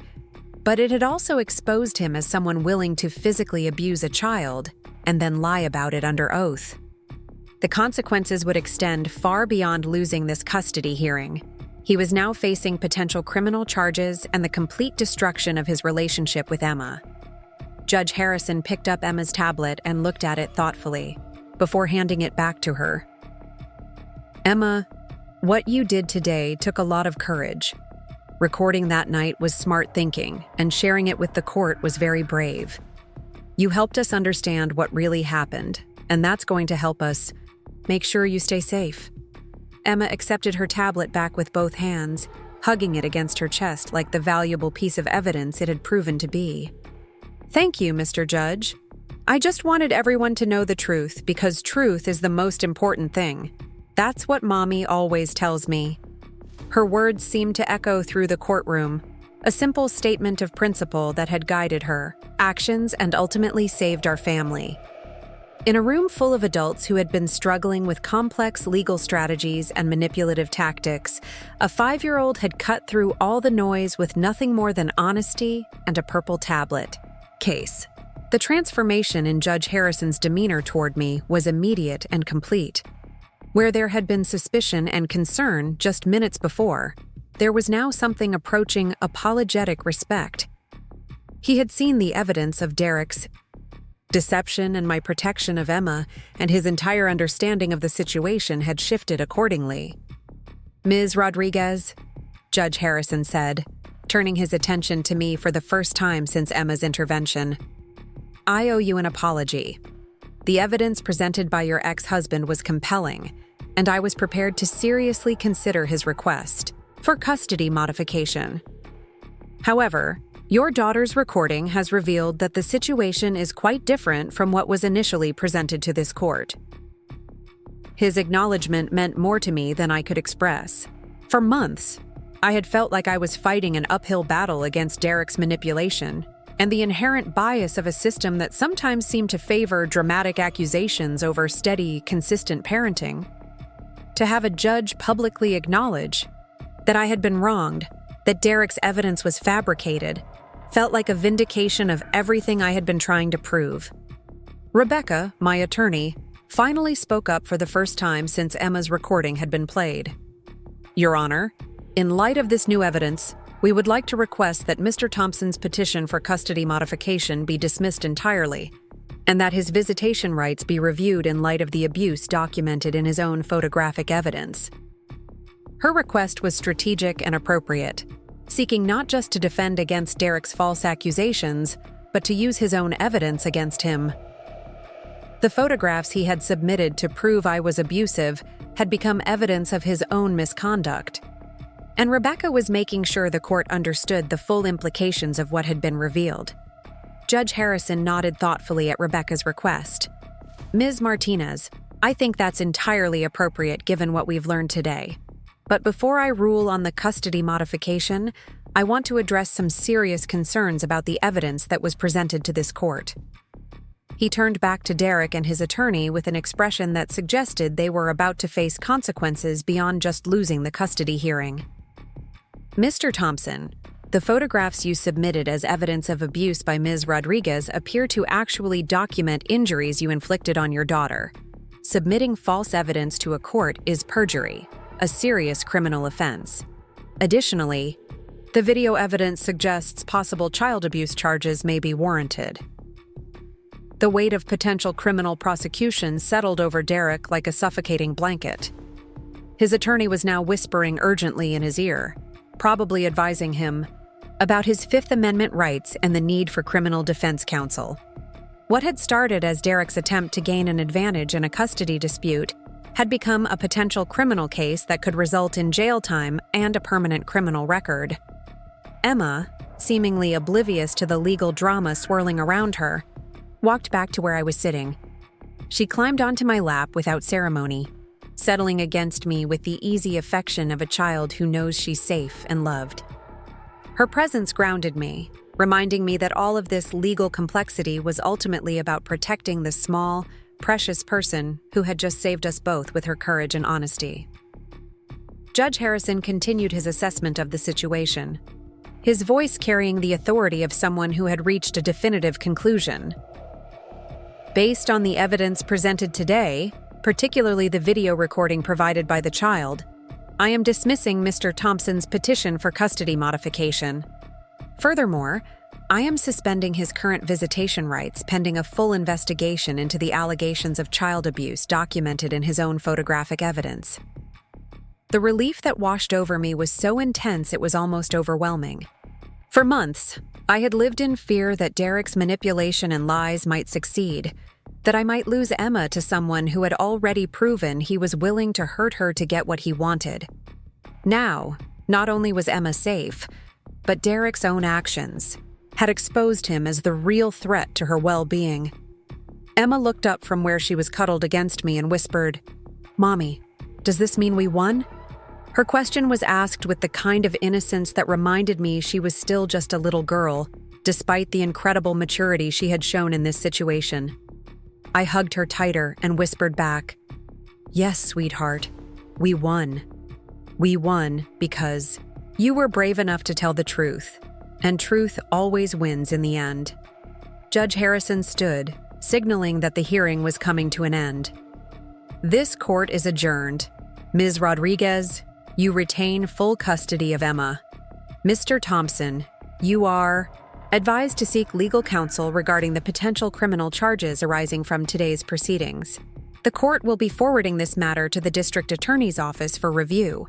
but it had also exposed him as someone willing to physically abuse a child and then lie about it under oath. The consequences would extend far beyond losing this custody hearing. He was now facing potential criminal charges and the complete destruction of his relationship with Emma. Judge Harrison picked up Emma's tablet and looked at it thoughtfully, before handing it back to her. "Emma, what you did today took a lot of courage. Recording that night was smart thinking, and sharing it with the court was very brave. You helped us understand what really happened, and that's going to help us make sure you stay safe." Emma accepted her tablet back with both hands, hugging it against her chest like the valuable piece of evidence it had proven to be. "Thank you, Mr. Judge. I just wanted everyone to know the truth because truth is the most important thing. That's what Mommy always tells me." Her words seemed to echo through the courtroom, a simple statement of principle that had guided her actions and ultimately saved our family. In a room full of adults who had been struggling with complex legal strategies and manipulative tactics, a 5-year-old had cut through all the noise with nothing more than honesty and a purple tablet. Case. The transformation in Judge Harrison's demeanor toward me was immediate and complete. Where there had been suspicion and concern just minutes before, there was now something approaching apologetic respect. He had seen the evidence of Derek's deception and my protection of Emma, and his entire understanding of the situation had shifted accordingly. "Ms. Rodriguez," Judge Harrison said, turning his attention to me for the first time since Emma's intervention, "I owe you an apology. The evidence presented by your ex-husband was compelling, and I was prepared to seriously consider his request for custody modification. However, your daughter's recording has revealed that the situation is quite different from what was initially presented to this court." His acknowledgement meant more to me than I could express. For months, I had felt like I was fighting an uphill battle against Derek's manipulation and the inherent bias of a system that sometimes seemed to favor dramatic accusations over steady, consistent parenting. To have a judge publicly acknowledge that I had been wronged, that Derek's evidence was fabricated, felt like a vindication of everything I had been trying to prove. Rebecca, my attorney, finally spoke up for the first time since Emma's recording had been played. "Your Honor, in light of this new evidence, we would like to request that Mr. Thompson's petition for custody modification be dismissed entirely, and that his visitation rights be reviewed in light of the abuse documented in his own photographic evidence." Her request was strategic and appropriate, seeking not just to defend against Derek's false accusations, but to use his own evidence against him. The photographs he had submitted to prove I was abusive had become evidence of his own misconduct, and Rebecca was making sure the court understood the full implications of what had been revealed. Judge Harrison nodded thoughtfully at Rebecca's request. "Ms. Martinez, I think that's entirely appropriate given what we've learned today. But before I rule on the custody modification, I want to address some serious concerns about the evidence that was presented to this court." He turned back to Derek and his attorney with an expression that suggested they were about to face consequences beyond just losing the custody hearing. "Mr. Thompson, the photographs you submitted as evidence of abuse by Ms. Rodriguez appear to actually document injuries you inflicted on your daughter. Submitting false evidence to a court is perjury, a serious criminal offense. Additionally, the video evidence suggests possible child abuse charges may be warranted." The weight of potential criminal prosecution settled over Derek like a suffocating blanket. His attorney was now whispering urgently in his ear, probably advising him about his Fifth Amendment rights and the need for criminal defense counsel. What had started as Derek's attempt to gain an advantage in a custody dispute had become a potential criminal case that could result in jail time and a permanent criminal record. Emma, seemingly oblivious to the legal drama swirling around her, walked back to where I was sitting. She climbed onto my lap without ceremony, settling against me with the easy affection of a child who knows she's safe and loved. Her presence grounded me, reminding me that all of this legal complexity was ultimately about protecting the small, precious person who had just saved us both with her courage and honesty. Judge Harrison continued his assessment of the situation, his voice carrying the authority of someone who had reached a definitive conclusion. "Based on the evidence presented today, particularly the video recording provided by the child, I am dismissing Mr. Thompson's petition for custody modification. Furthermore, I am suspending his current visitation rights pending a full investigation into the allegations of child abuse documented in his own photographic evidence." The relief that washed over me was so intense it was almost overwhelming. For months, I had lived in fear that Derek's manipulation and lies might succeed, that I might lose Emma to someone who had already proven he was willing to hurt her to get what he wanted. Now, not only was Emma safe, but Derek's own actions had exposed him as the real threat to her well-being. Emma looked up from where she was cuddled against me and whispered, "Mommy, does this mean we won?" Her question was asked with the kind of innocence that reminded me she was still just a little girl, despite the incredible maturity she had shown in this situation. I hugged her tighter and whispered back, "Yes, sweetheart, we won. We won because you were brave enough to tell the truth, and truth always wins in the end." Judge Harrison stood, signaling that the hearing was coming to an end. "This court is adjourned. Ms. Rodriguez, you retain full custody of Emma. Mr. Thompson, you are..." advised to seek legal counsel regarding the potential criminal charges arising from today's proceedings. The court will be forwarding this matter to the district attorney's office for review.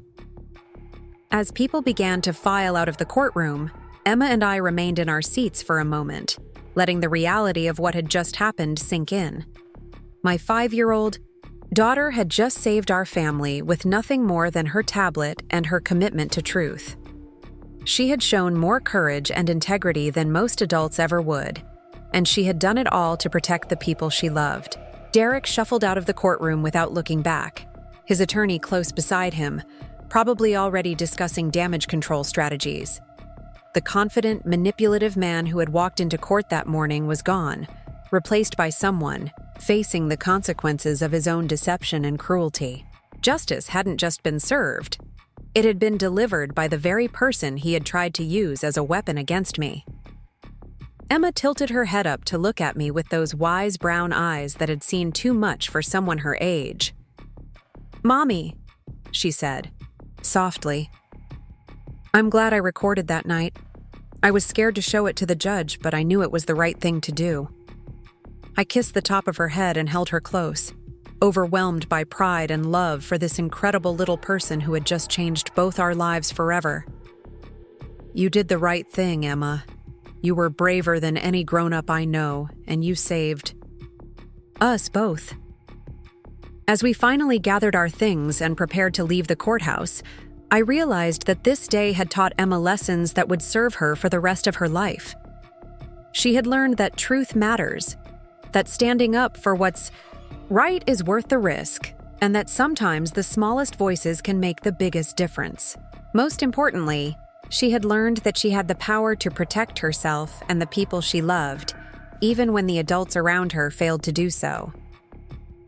As people began to file out of the courtroom, Emma and I remained in our seats for a moment, letting the reality of what had just happened sink in. My 5-year-old daughter had just saved our family with nothing more than her tablet and her commitment to truth. She had shown more courage and integrity than most adults ever would, and she had done it all to protect the people she loved. Derek shuffled out of the courtroom without looking back, his attorney close beside him, probably already discussing damage control strategies. The confident, manipulative man who had walked into court that morning was gone, replaced by someone facing the consequences of his own deception and cruelty. Justice hadn't just been served. It had been delivered by the very person he had tried to use as a weapon against me. Emma tilted her head up to look at me with those wise brown eyes that had seen too much for someone her age. "Mommy," she said, softly. "I'm glad I recorded that night. I was scared to show it to the judge, but I knew it was the right thing to do." I kissed the top of her head and held her close, overwhelmed by pride and love for this incredible little person who had just changed both our lives forever. "You did the right thing, Emma. You were braver than any grown-up I know, and you saved us both." As we finally gathered our things and prepared to leave the courthouse, I realized that this day had taught Emma lessons that would serve her for the rest of her life. She had learned that truth matters, that standing up for what's right is worth the risk, and that sometimes the smallest voices can make the biggest difference. Most importantly, she had learned that she had the power to protect herself and the people she loved, even when the adults around her failed to do so.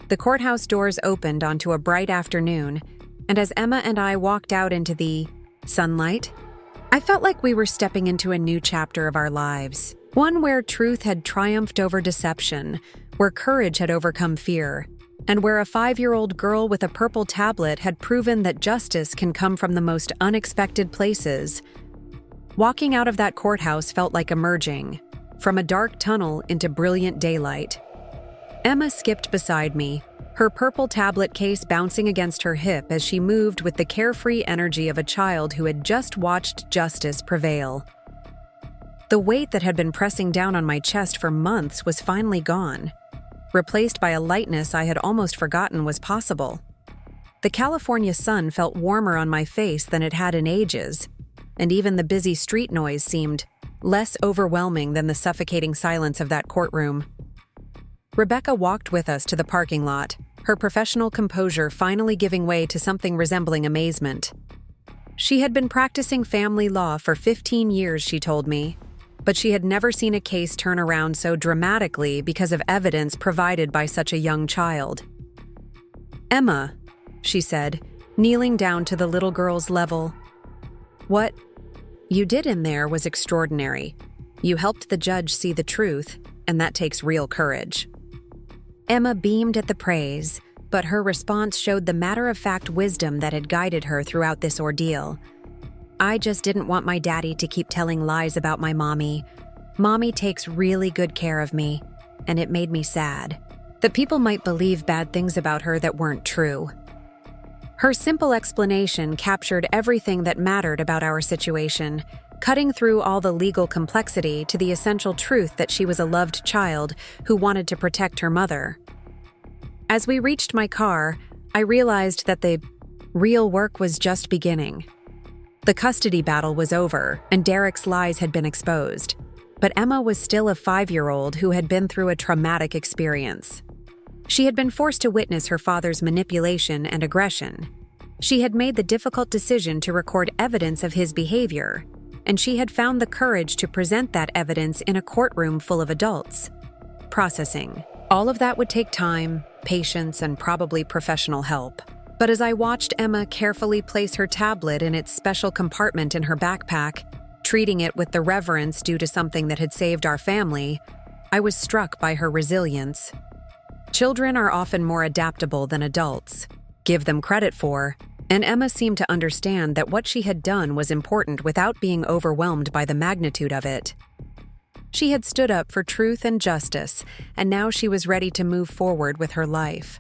The courthouse doors opened onto a bright afternoon, and as Emma and I walked out into the sunlight, I felt like we were stepping into a new chapter of our lives. One where truth had triumphed over deception, where courage had overcome fear, and where a 5-year-old girl with a purple tablet had proven that justice can come from the most unexpected places. Walking out of that courthouse felt like emerging from a dark tunnel into brilliant daylight. Emma skipped beside me, her purple tablet case bouncing against her hip as she moved with the carefree energy of a child who had just watched justice prevail. The weight that had been pressing down on my chest for months was finally gone, replaced by a lightness I had almost forgotten was possible. The California sun felt warmer on my face than it had in ages, and even the busy street noise seemed less overwhelming than the suffocating silence of that courtroom. Rebecca walked with us to the parking lot, her professional composure finally giving way to something resembling amazement. She had been practicing family law for 15 years, she told me, but she had never seen a case turn around so dramatically because of evidence provided by such a young child. "Emma," she said, kneeling down to the little girl's level. "What you did in there was extraordinary. You helped the judge see the truth, and that takes real courage." Emma beamed at the praise, but her response showed the matter-of-fact wisdom that had guided her throughout this ordeal. "I just didn't want my daddy to keep telling lies about my mommy. Mommy takes really good care of me, and it made me sad that people might believe bad things about her that weren't true." Her simple explanation captured everything that mattered about our situation, cutting through all the legal complexity to the essential truth that she was a loved child who wanted to protect her mother. As we reached my car, I realized that the real work was just beginning. The custody battle was over, and Derek's lies had been exposed. But Emma was still a 5-year-old who had been through a traumatic experience. She had been forced to witness her father's manipulation and aggression. She had made the difficult decision to record evidence of his behavior, and she had found the courage to present that evidence in a courtroom full of adults. Processing. All of that would take time, patience, and probably professional help. But as I watched Emma carefully place her tablet in its special compartment in her backpack, treating it with the reverence due to something that had saved our family, I was struck by her resilience. Children are often more adaptable than adults. Give them credit for, and Emma seemed to understand that what she had done was important without being overwhelmed by the magnitude of it. She had stood up for truth and justice, and now she was ready to move forward with her life.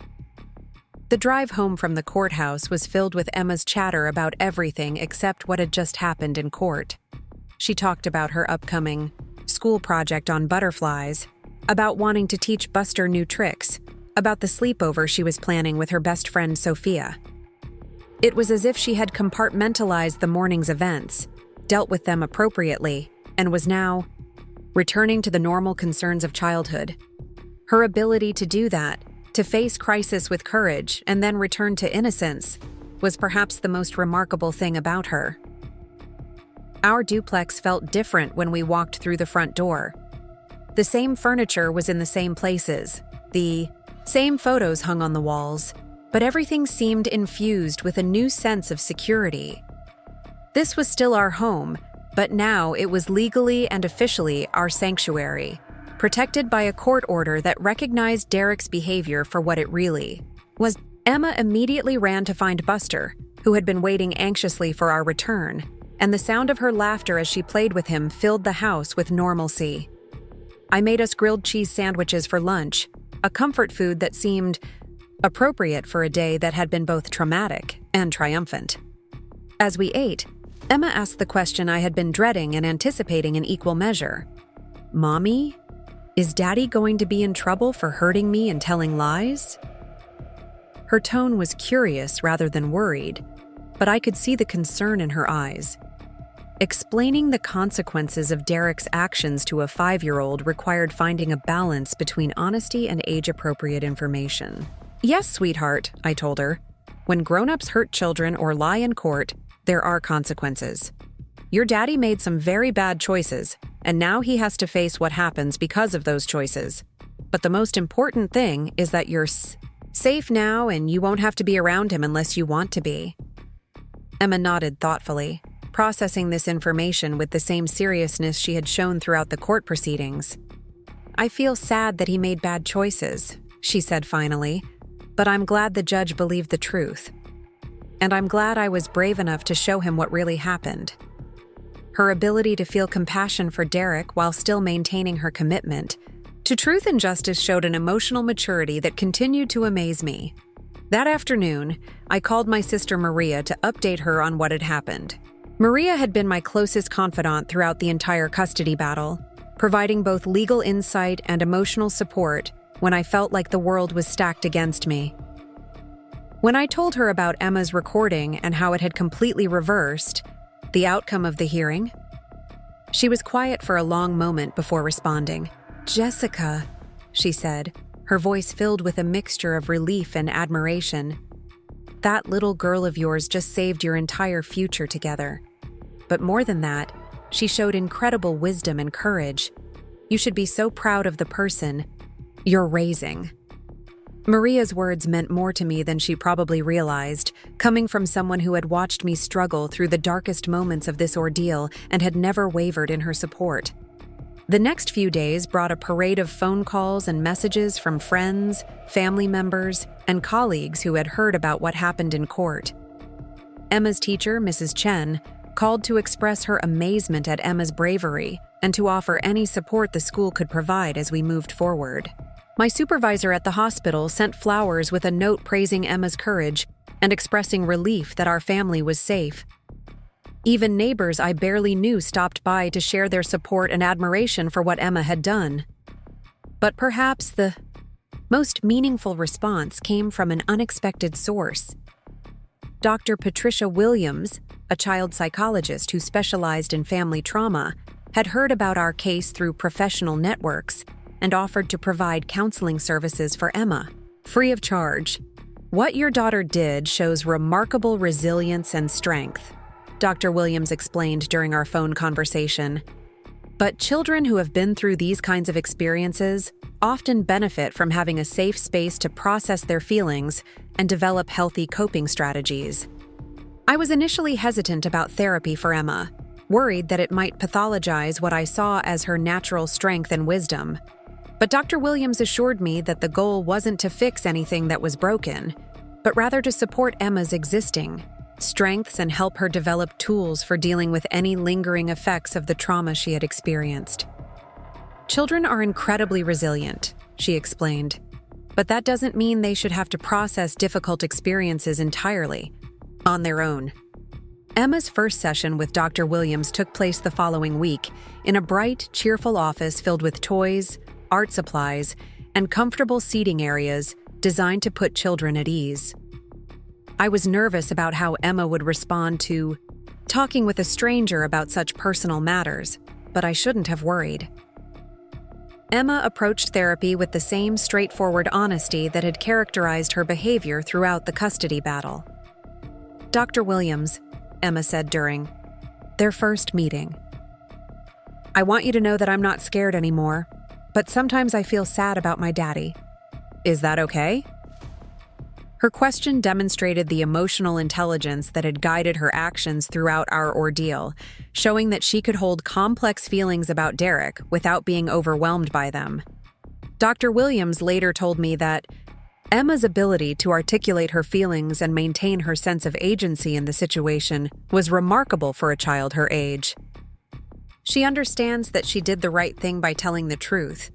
The drive home from the courthouse was filled with Emma's chatter about everything except what had just happened in court. She talked about her upcoming school project on butterflies, about wanting to teach Buster new tricks, about the sleepover she was planning with her best friend Sophia. It was as if she had compartmentalized the morning's events, dealt with them appropriately, and was now returning to the normal concerns of childhood. Her ability to do that, to face crisis with courage and then return to innocence, was perhaps the most remarkable thing about her. Our duplex felt different when we walked through the front door. The same furniture was in the same places, the same photos hung on the walls, but everything seemed infused with a new sense of security. This was still our home, but now it was legally and officially our sanctuary, protected by a court order that recognized Derek's behavior for what it really was. Emma immediately ran to find Buster, who had been waiting anxiously for our return, and the sound of her laughter as she played with him filled the house with normalcy. I made us grilled cheese sandwiches for lunch, a comfort food that seemed appropriate for a day that had been both traumatic and triumphant. As we ate, Emma asked the question I had been dreading and anticipating in equal measure. "Mommy, is Daddy going to be in trouble for hurting me and telling lies?" Her tone was curious rather than worried, but I could see the concern in her eyes. Explaining the consequences of Derek's actions to a 5-year-old required finding a balance between honesty and age-appropriate information. "Yes, sweetheart," I told her. "When grown-ups hurt children or lie in court, there are consequences. Your daddy made some very bad choices, and now he has to face what happens because of those choices. But the most important thing is that you're safe now and you won't have to be around him unless you want to be." Emma nodded thoughtfully, processing this information with the same seriousness she had shown throughout the court proceedings. "I feel sad that he made bad choices," she said finally, "but I'm glad the judge believed the truth. And I'm glad I was brave enough to show him what really happened." Her ability to feel compassion for Derek while still maintaining her commitment to truth and justice showed an emotional maturity that continued to amaze me. That afternoon, I called my sister Maria to update her on what had happened. Maria had been my closest confidant throughout the entire custody battle, providing both legal insight and emotional support when I felt like the world was stacked against me. When I told her about Emma's recording and how it had completely reversed the outcome of the hearing, she was quiet for a long moment before responding. "Jessica," she said, her voice filled with a mixture of relief and admiration, "that little girl of yours just saved your entire future together. But more than that, she showed incredible wisdom and courage. You should be so proud of the person you're raising." Maria's words meant more to me than she probably realized, coming from someone who had watched me struggle through the darkest moments of this ordeal and had never wavered in her support. The next few days brought a parade of phone calls and messages from friends, family members, and colleagues who had heard about what happened in court. Emma's teacher, Mrs. Chen, called to express her amazement at Emma's bravery and to offer any support the school could provide as we moved forward. My supervisor at the hospital sent flowers with a note praising Emma's courage and expressing relief that our family was safe. Even neighbors I barely knew stopped by to share their support and admiration for what Emma had done. But perhaps the most meaningful response came from an unexpected source. Dr. Patricia Williams, a child psychologist who specialized in family trauma, had heard about our case through professional networks and offered to provide counseling services for Emma, free of charge. "What your daughter did shows remarkable resilience and strength," Dr. Williams explained during our phone conversation. "But children who have been through these kinds of experiences often benefit from having a safe space to process their feelings and develop healthy coping strategies." I was initially hesitant about therapy for Emma, worried that it might pathologize what I saw as her natural strength and wisdom. But Dr. Williams assured me that the goal wasn't to fix anything that was broken, but rather to support Emma's existing strengths and help her develop tools for dealing with any lingering effects of the trauma she had experienced. Children are incredibly resilient, she explained, but that doesn't mean they should have to process difficult experiences entirely, on their own. Emma's first session with Dr. Williams took place the following week in a bright, cheerful office filled with toys, art supplies, and comfortable seating areas designed to put children at ease. I was nervous about how Emma would respond to talking with a stranger about such personal matters, but I shouldn't have worried. Emma approached therapy with the same straightforward honesty that had characterized her behavior throughout the custody battle. "Dr. Williams," Emma said during their first meeting, "I want you to know that I'm not scared anymore, but sometimes I feel sad about my daddy. Is that okay?" Her question demonstrated the emotional intelligence that had guided her actions throughout our ordeal, showing that she could hold complex feelings about Derek without being overwhelmed by them. Dr. Williams later told me that Emma's ability to articulate her feelings and maintain her sense of agency in the situation was remarkable for a child her age. She understands that she did the right thing by telling the truth,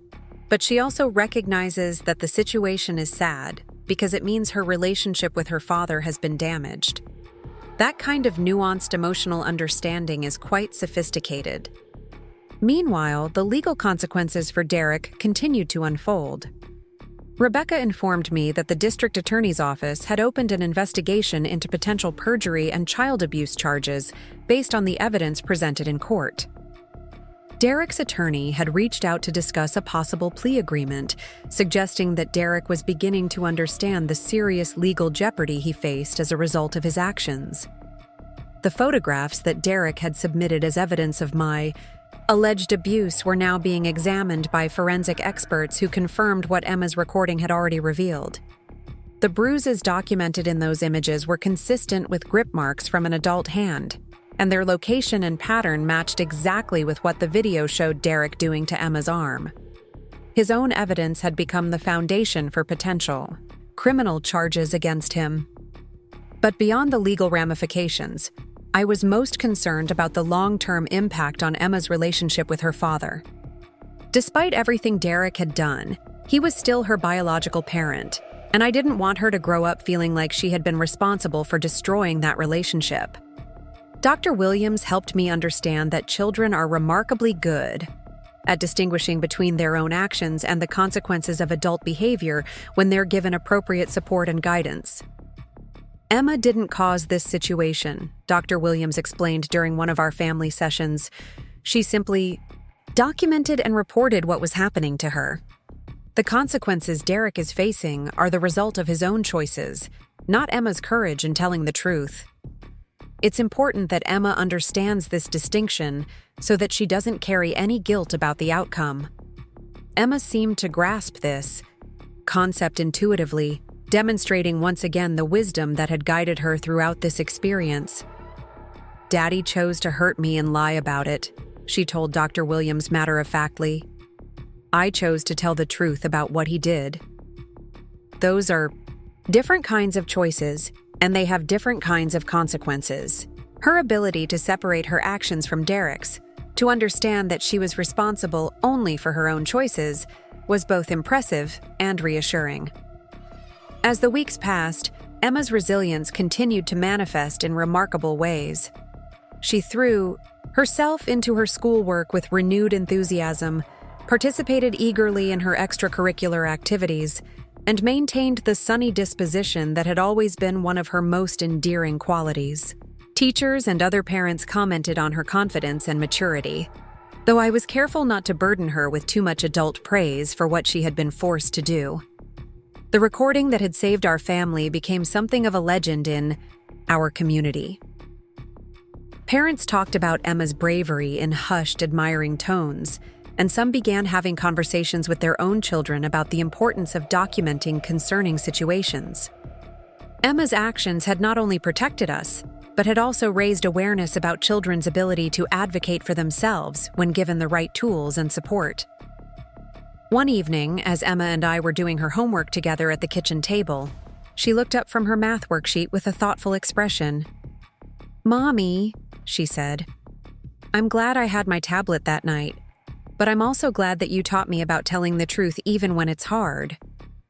but she also recognizes that the situation is sad because it means her relationship with her father has been damaged. That kind of nuanced emotional understanding is quite sophisticated. Meanwhile, the legal consequences for Derek continued to unfold. Rebecca informed me that the district attorney's office had opened an investigation into potential perjury and child abuse charges based on the evidence presented in court. Derek's attorney had reached out to discuss a possible plea agreement, suggesting that Derek was beginning to understand the serious legal jeopardy he faced as a result of his actions. The photographs that Derek had submitted as evidence of my alleged abuse were now being examined by forensic experts who confirmed what Emma's recording had already revealed. The bruises documented in those images were consistent with grip marks from an adult hand, and their location and pattern matched exactly with what the video showed Derek doing to Emma's arm. His own evidence had become the foundation for potential criminal charges against him. But beyond the legal ramifications, I was most concerned about the long-term impact on Emma's relationship with her father. Despite everything Derek had done, he was still her biological parent, and I didn't want her to grow up feeling like she had been responsible for destroying that relationship. Dr. Williams helped me understand that children are remarkably good at distinguishing between their own actions and the consequences of adult behavior when they're given appropriate support and guidance. Emma didn't cause this situation, Dr. Williams explained during one of our family sessions. She simply documented and reported what was happening to her. The consequences Derek is facing are the result of his own choices, not Emma's courage in telling the truth. It's important that Emma understands this distinction so that she doesn't carry any guilt about the outcome. Emma seemed to grasp this concept intuitively, demonstrating once again the wisdom that had guided her throughout this experience. "Daddy chose to hurt me and lie about it," she told Dr. Williams matter-of-factly. "I chose to tell the truth about what he did." Those are different kinds of choices, and they have different kinds of consequences. Her ability to separate her actions from Derek's, to understand that she was responsible only for her own choices, was both impressive and reassuring. As the weeks passed, Emma's resilience continued to manifest in remarkable ways. She threw herself into her schoolwork with renewed enthusiasm, participated eagerly in her extracurricular activities, and maintained the sunny disposition that had always been one of her most endearing qualities. Teachers and other parents commented on her confidence and maturity, though I was careful not to burden her with too much adult praise for what she had been forced to do. The recording that had saved our family became something of a legend in our community. Parents talked about Emma's bravery in hushed, admiring tones, and some began having conversations with their own children about the importance of documenting concerning situations. Emma's actions had not only protected us, but had also raised awareness about children's ability to advocate for themselves when given the right tools and support. One evening, as Emma and I were doing her homework together at the kitchen table, she looked up from her math worksheet with a thoughtful expression. "Mommy," she said, "I'm glad I had my tablet that night. But I'm also glad that you taught me about telling the truth even when it's hard.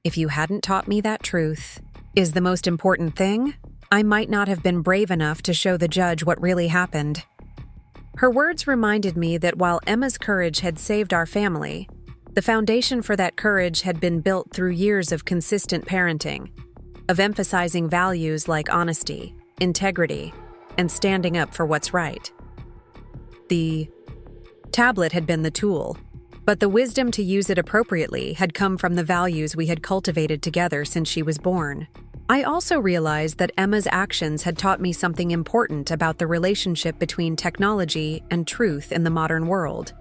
If you hadn't taught me that truth is the most important thing, I might not have been brave enough to show the judge what really happened." Her words reminded me that while Emma's courage had saved our family, the foundation for that courage had been built through years of consistent parenting, of emphasizing values like honesty, integrity, and standing up for what's right. The tablet had been the tool, but the wisdom to use it appropriately had come from the values we had cultivated together since she was born. I also realized that Emma's actions had taught me something important about the relationship between technology and truth in the modern world.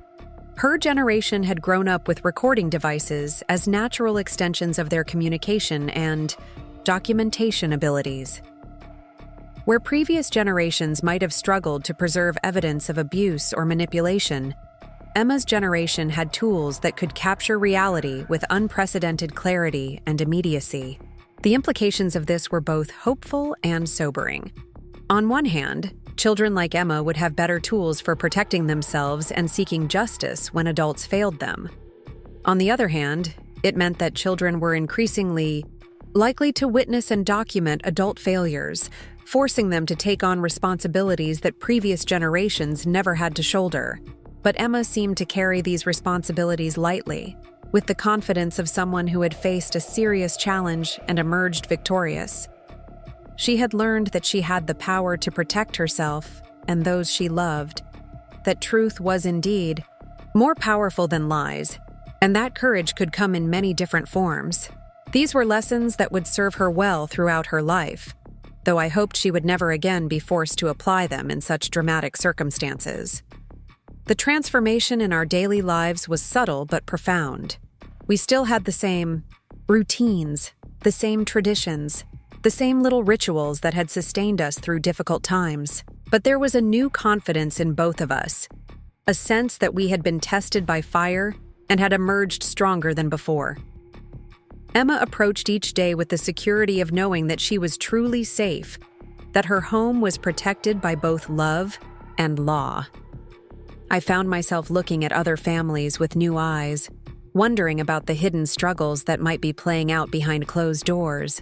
Her generation had grown up with recording devices as natural extensions of their communication and documentation abilities. Where previous generations might have struggled to preserve evidence of abuse or manipulation, Emma's generation had tools that could capture reality with unprecedented clarity and immediacy. The implications of this were both hopeful and sobering. On one hand, children like Emma would have better tools for protecting themselves and seeking justice when adults failed them. On the other hand, it meant that children were increasingly likely to witness and document adult failures, forcing them to take on responsibilities that previous generations never had to shoulder. But Emma seemed to carry these responsibilities lightly, with the confidence of someone who had faced a serious challenge and emerged victorious. She had learned that she had the power to protect herself and those she loved, that truth was indeed more powerful than lies, and that courage could come in many different forms. These were lessons that would serve her well throughout her life, though I hoped she would never again be forced to apply them in such dramatic circumstances. The transformation in our daily lives was subtle but profound. We still had the same routines, the same traditions, the same little rituals that had sustained us through difficult times. But there was a new confidence in both of us, a sense that we had been tested by fire and had emerged stronger than before. Emma approached each day with the security of knowing that she was truly safe, that her home was protected by both love and law. I found myself looking at other families with new eyes, wondering about the hidden struggles that might be playing out behind closed doors.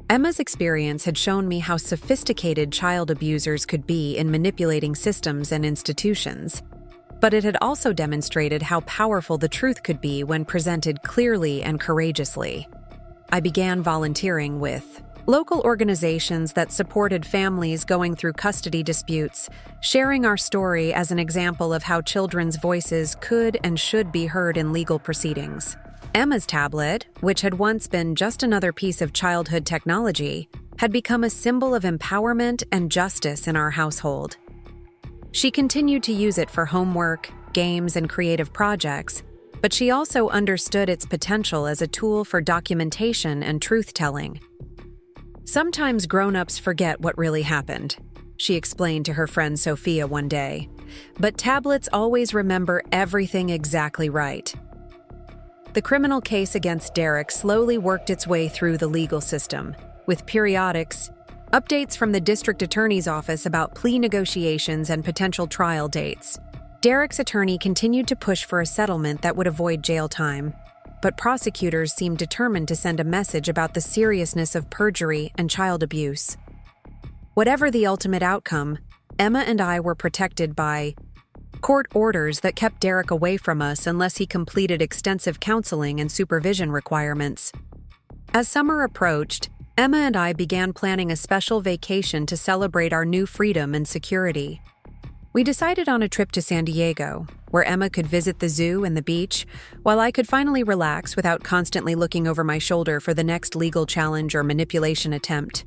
Emma's experience had shown me how sophisticated child abusers could be in manipulating systems and institutions, but it had also demonstrated how powerful the truth could be when presented clearly and courageously. I began volunteering with local organizations that supported families going through custody disputes, sharing our story as an example of how children's voices could and should be heard in legal proceedings. Emma's tablet, which had once been just another piece of childhood technology, had become a symbol of empowerment and justice in our household. She continued to use it for homework, games, and creative projects, but she also understood its potential as a tool for documentation and truth-telling. "Sometimes grown-ups forget what really happened," she explained to her friend Sophia one day, "but tablets always remember everything exactly right." The criminal case against Derek slowly worked its way through the legal system, with periodics, updates from the district attorney's office about plea negotiations and potential trial dates. Derek's attorney continued to push for a settlement that would avoid jail time, but prosecutors seemed determined to send a message about the seriousness of perjury and child abuse. Whatever the ultimate outcome, Emma and I were protected by court orders that kept Derek away from us unless he completed extensive counseling and supervision requirements. As summer approached, Emma and I began planning a special vacation to celebrate our new freedom and security. We decided on a trip to San Diego, where Emma could visit the zoo and the beach, while I could finally relax without constantly looking over my shoulder for the next legal challenge or manipulation attempt.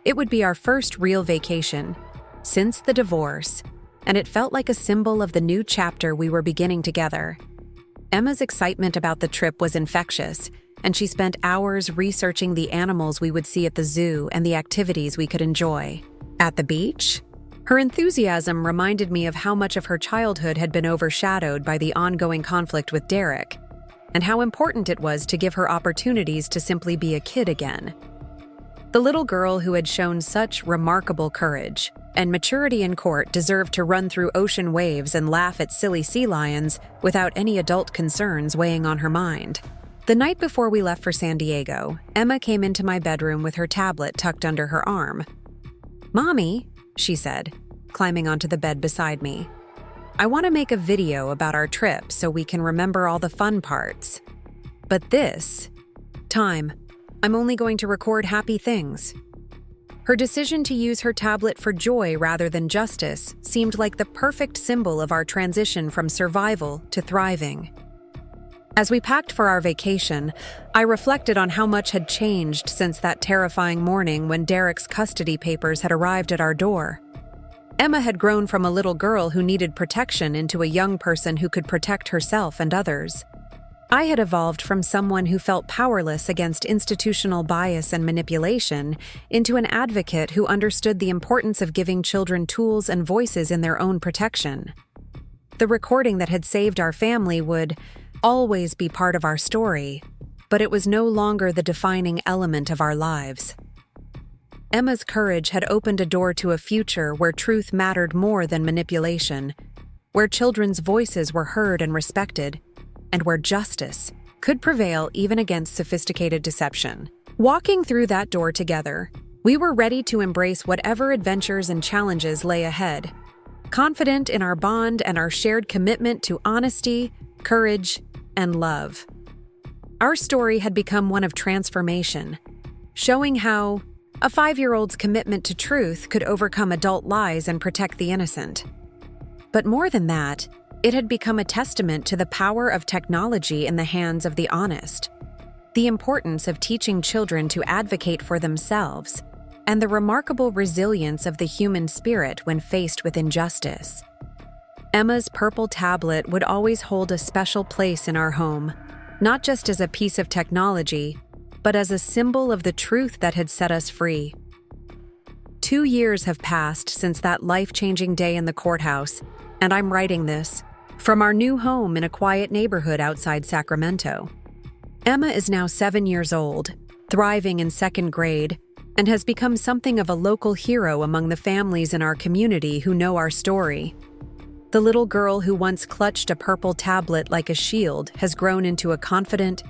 It would be our first real vacation since the divorce, and it felt like a symbol of the new chapter we were beginning together. Emma's excitement about the trip was infectious, and she spent hours researching the animals we would see at the zoo and the activities we could enjoy. At the beach, her enthusiasm reminded me of how much of her childhood had been overshadowed by the ongoing conflict with Derek, and how important it was to give her opportunities to simply be a kid again. The little girl who had shown such remarkable courage and maturity in court deserved to run through ocean waves and laugh at silly sea lions without any adult concerns weighing on her mind. The night before we left for San Diego, Emma came into my bedroom with her tablet tucked under her arm. "Mommy," she said, climbing onto the bed beside me, "I want to make a video about our trip so we can remember all the fun parts. But this time, I'm only going to record happy things." Her decision to use her tablet for joy rather than justice seemed like the perfect symbol of our transition from survival to thriving. As we packed for our vacation, I reflected on how much had changed since that terrifying morning when Derek's custody papers had arrived at our door. Emma had grown from a little girl who needed protection into a young person who could protect herself and others. I had evolved from someone who felt powerless against institutional bias and manipulation into an advocate who understood the importance of giving children tools and voices in their own protection. The recording that had saved our family would always be part of our story, but it was no longer the defining element of our lives. Emma's courage had opened a door to a future where truth mattered more than manipulation, where children's voices were heard and respected, and where justice could prevail even against sophisticated deception. Walking through that door together, we were ready to embrace whatever adventures and challenges lay ahead, confident in our bond and our shared commitment to honesty, courage, and love. Our story had become one of transformation, showing how a 5-year-old's commitment to truth could overcome adult lies and protect the innocent. But more than that, it had become a testament to the power of technology in the hands of the honest, the importance of teaching children to advocate for themselves, and the remarkable resilience of the human spirit when faced with injustice. Emma's purple tablet would always hold a special place in our home, not just as a piece of technology, but as a symbol of the truth that had set us free. 2 years have passed since that life-changing day in the courthouse, and I'm writing this from our new home in a quiet neighborhood outside Sacramento. Emma is now 7 years old, thriving in 2nd grade, and has become something of a local hero among the families in our community who know our story. The little girl who once clutched a purple tablet like a shield has grown into a confident,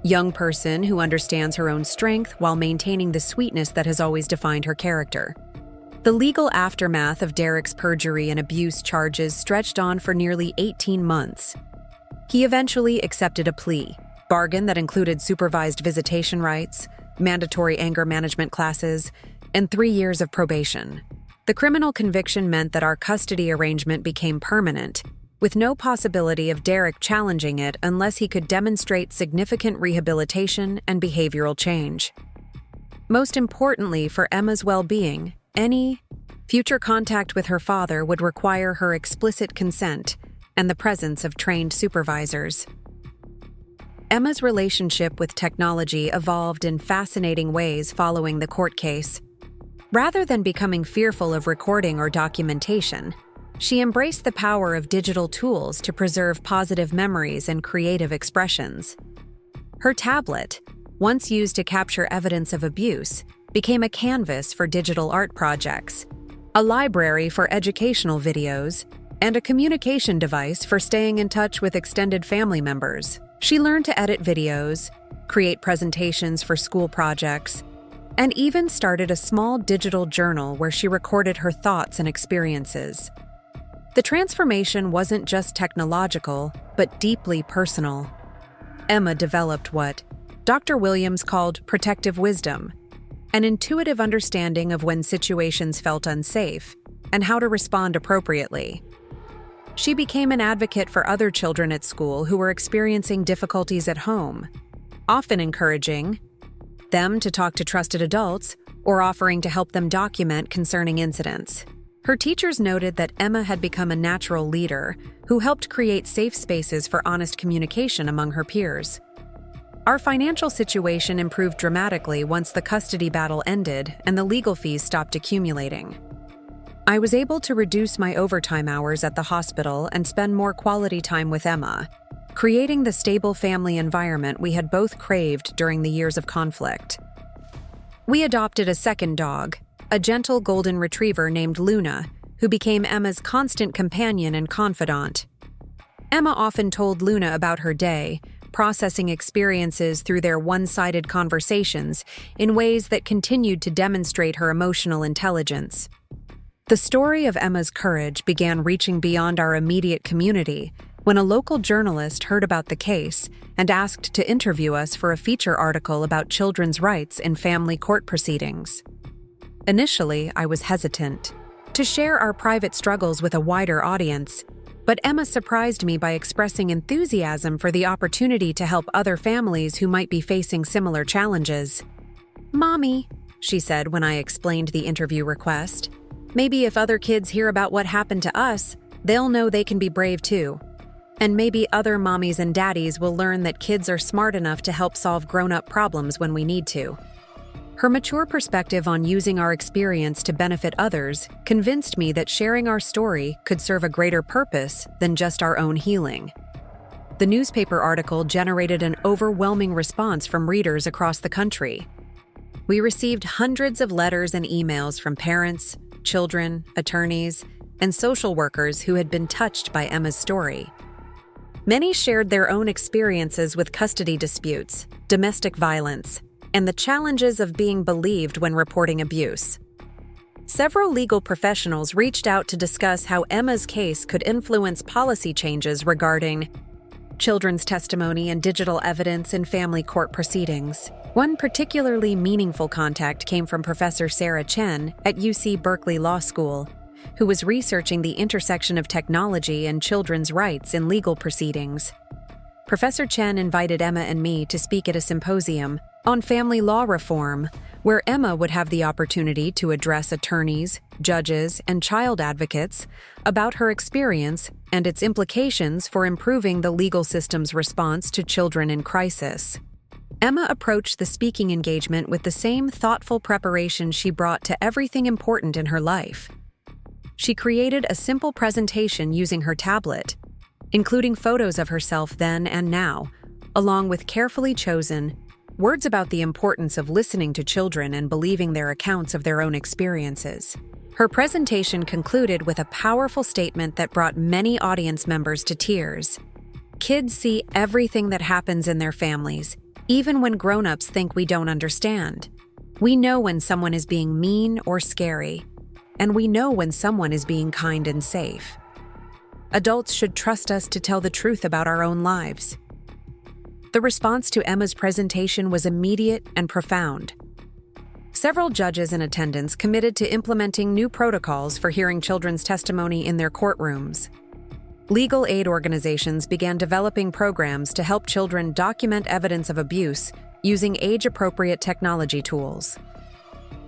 young person who understands her own strength while maintaining the sweetness that has always defined her character. The legal aftermath of Derek's perjury and abuse charges stretched on for nearly 18 months. He eventually accepted a plea bargain that included supervised visitation rights, mandatory anger management classes, and 3 years of probation. The criminal conviction meant that our custody arrangement became permanent, with no possibility of Derek challenging it unless he could demonstrate significant rehabilitation and behavioral change. Most importantly for Emma's well-being, any future contact with her father would require her explicit consent and the presence of trained supervisors. Emma's relationship with technology evolved in fascinating ways following the court case. Rather than becoming fearful of recording or documentation, she embraced the power of digital tools to preserve positive memories and creative expressions. Her tablet, once used to capture evidence of abuse, became a canvas for digital art projects, a library for educational videos, and a communication device for staying in touch with extended family members. She learned to edit videos, create presentations for school projects, and even started a small digital journal where she recorded her thoughts and experiences. The transformation wasn't just technological, but deeply personal. Emma developed what Dr. Williams called protective wisdom, an intuitive understanding of when situations felt unsafe and how to respond appropriately. She became an advocate for other children at school who were experiencing difficulties at home, often encouraging them to talk to trusted adults or offering to help them document concerning incidents. Her teachers noted that Emma had become a natural leader who helped create safe spaces for honest communication among her peers. Our financial situation improved dramatically once the custody battle ended and the legal fees stopped accumulating. I was able to reduce my overtime hours at the hospital and spend more quality time with Emma, creating the stable family environment we had both craved during the years of conflict. We adopted a second dog, a gentle golden retriever named Luna, who became Emma's constant companion and confidant. Emma often told Luna about her day, processing experiences through their one-sided conversations in ways that continued to demonstrate her emotional intelligence. The story of Emma's courage began reaching beyond our immediate community when a local journalist heard about the case and asked to interview us for a feature article about children's rights in family court proceedings. Initially, I was hesitant to share our private struggles with a wider audience, but Emma surprised me by expressing enthusiasm for the opportunity to help other families who might be facing similar challenges. "Mommy," she said when I explained the interview request, "maybe if other kids hear about what happened to us, they'll know they can be brave too. And maybe other mommies and daddies will learn that kids are smart enough to help solve grown-up problems when we need to." Her mature perspective on using our experience to benefit others convinced me that sharing our story could serve a greater purpose than just our own healing. The newspaper article generated an overwhelming response from readers across the country. We received hundreds of letters and emails from parents, children, attorneys, and social workers who had been touched by Emma's story. Many shared their own experiences with custody disputes, domestic violence, and the challenges of being believed when reporting abuse. Several legal professionals reached out to discuss how Emma's case could influence policy changes regarding children's testimony and digital evidence in family court proceedings. One particularly meaningful contact came from Professor Sarah Chen at UC Berkeley Law School, who was researching the intersection of technology and children's rights in legal proceedings. Professor Chen invited Emma and me to speak at a symposium on family law reform, where Emma would have the opportunity to address attorneys, judges, and child advocates about her experience and its implications for improving the legal system's response to children in crisis. Emma approached the speaking engagement with the same thoughtful preparation she brought to everything important in her life. She created a simple presentation using her tablet, including photos of herself then and now, along with carefully chosen words about the importance of listening to children and believing their accounts of their own experiences. Her presentation concluded with a powerful statement that brought many audience members to tears. "Kids see everything that happens in their families, even when grown-ups think we don't understand. We know when someone is being mean or scary, and we know when someone is being kind and safe. Adults should trust us to tell the truth about our own lives." The response to Emma's presentation was immediate and profound. Several judges in attendance committed to implementing new protocols for hearing children's testimony in their courtrooms. Legal aid organizations began developing programs to help children document evidence of abuse using age-appropriate technology tools.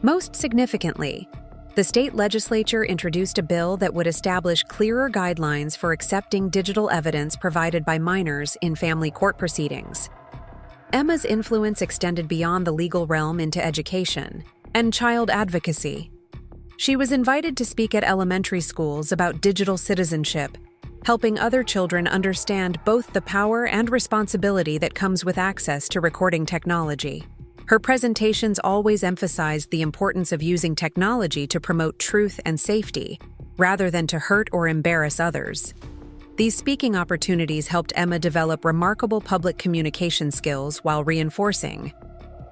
Most significantly, the state legislature introduced a bill that would establish clearer guidelines for accepting digital evidence provided by minors in family court proceedings. Emma's influence extended beyond the legal realm into education and child advocacy. She was invited to speak at elementary schools about digital citizenship, helping other children understand both the power and responsibility that comes with access to recording technology. Her presentations always emphasized the importance of using technology to promote truth and safety, rather than to hurt or embarrass others. These speaking opportunities helped Emma develop remarkable public communication skills while reinforcing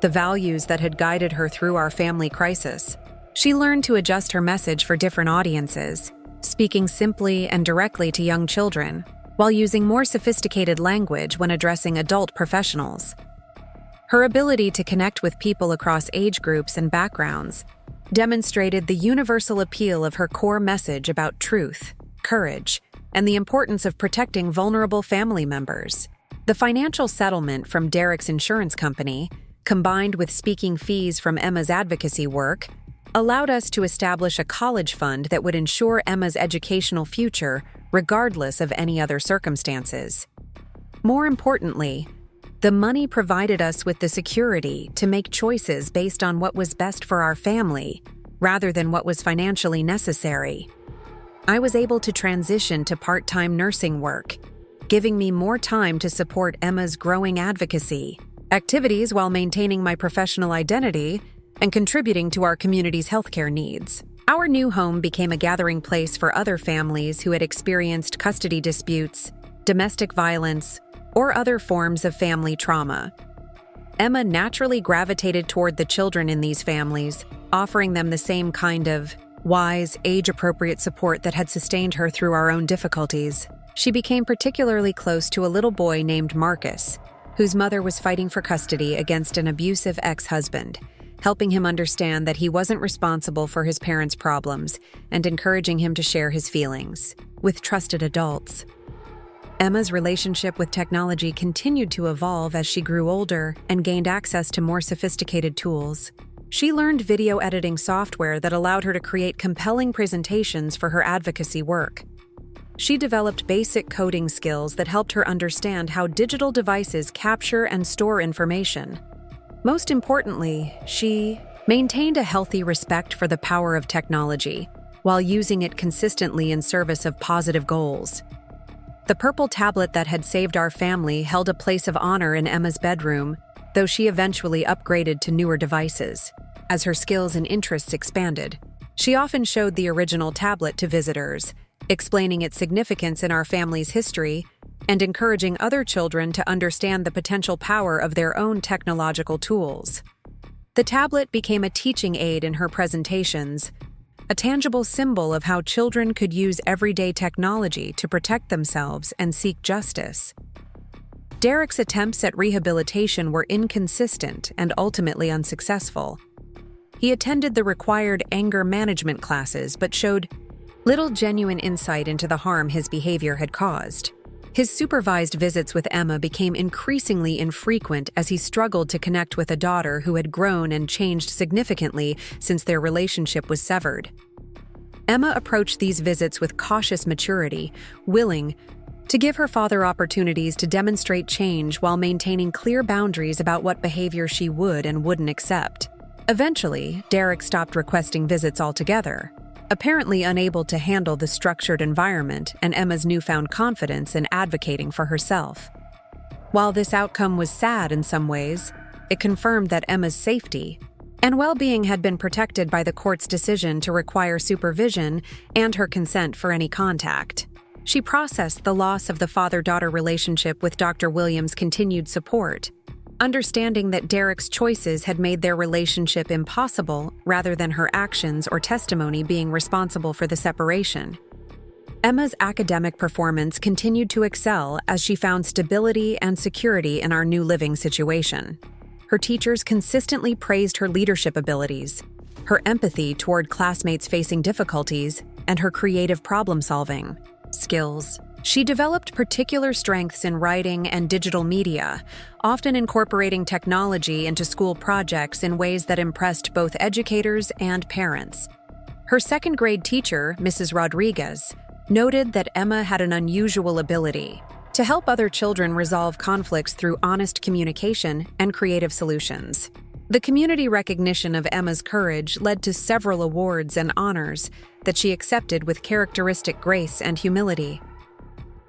the values that had guided her through our family crisis. She learned to adjust her message for different audiences, speaking simply and directly to young children, while using more sophisticated language when addressing adult professionals. Her ability to connect with people across age groups and backgrounds demonstrated the universal appeal of her core message about truth, courage, and the importance of protecting vulnerable family members. The financial settlement from Derek's insurance company, combined with speaking fees from Emma's advocacy work, allowed us to establish a college fund that would ensure Emma's educational future regardless of any other circumstances. More importantly, the money provided us with the security to make choices based on what was best for our family, rather than what was financially necessary. I was able to transition to part-time nursing work, giving me more time to support Emma's growing advocacy activities while maintaining my professional identity and contributing to our community's healthcare needs. Our new home became a gathering place for other families who had experienced custody disputes, domestic violence, or other forms of family trauma. Emma naturally gravitated toward the children in these families, offering them the same kind of wise, age-appropriate support that had sustained her through our own difficulties. She became particularly close to a little boy named Marcus, whose mother was fighting for custody against an abusive ex-husband, helping him understand that he wasn't responsible for his parents' problems and encouraging him to share his feelings with trusted adults. Emma's relationship with technology continued to evolve as she grew older and gained access to more sophisticated tools. She learned video editing software that allowed her to create compelling presentations for her advocacy work. She developed basic coding skills that helped her understand how digital devices capture and store information. Most importantly, she maintained a healthy respect for the power of technology while using it consistently in service of positive goals. The purple tablet that had saved our family held a place of honor in Emma's bedroom, though she eventually upgraded to newer devices. As her skills and interests expanded, she often showed the original tablet to visitors, explaining its significance in our family's history and encouraging other children to understand the potential power of their own technological tools. The tablet became a teaching aid in her presentations, a tangible symbol of how children could use everyday technology to protect themselves and seek justice. Derek's attempts at rehabilitation were inconsistent and ultimately unsuccessful. He attended the required anger management classes but showed little genuine insight into the harm his behavior had caused. His supervised visits with Emma became increasingly infrequent as he struggled to connect with a daughter who had grown and changed significantly since their relationship was severed. Emma approached these visits with cautious maturity, willing to give her father opportunities to demonstrate change while maintaining clear boundaries about what behavior she would and wouldn't accept. Eventually, Derek stopped requesting visits altogether, apparently unable to handle the structured environment and Emma's newfound confidence in advocating for herself. While this outcome was sad in some ways, it confirmed that Emma's safety and well-being had been protected by the court's decision to require supervision and her consent for any contact. She processed the loss of the father-daughter relationship with Dr. Williams' continued support, understanding that Derek's choices had made their relationship impossible rather than her actions or testimony being responsible for the separation. Emma's academic performance continued to excel as she found stability and security in our new living situation. Her teachers consistently praised her leadership abilities, her empathy toward classmates facing difficulties, and her creative problem-solving skills. She developed particular strengths in writing and digital media, often incorporating technology into school projects in ways that impressed both educators and parents. Her second-grade teacher, Mrs. Rodriguez, noted that Emma had an unusual ability to help other children resolve conflicts through honest communication and creative solutions. The community recognition of Emma's courage led to several awards and honors that she accepted with characteristic grace and humility.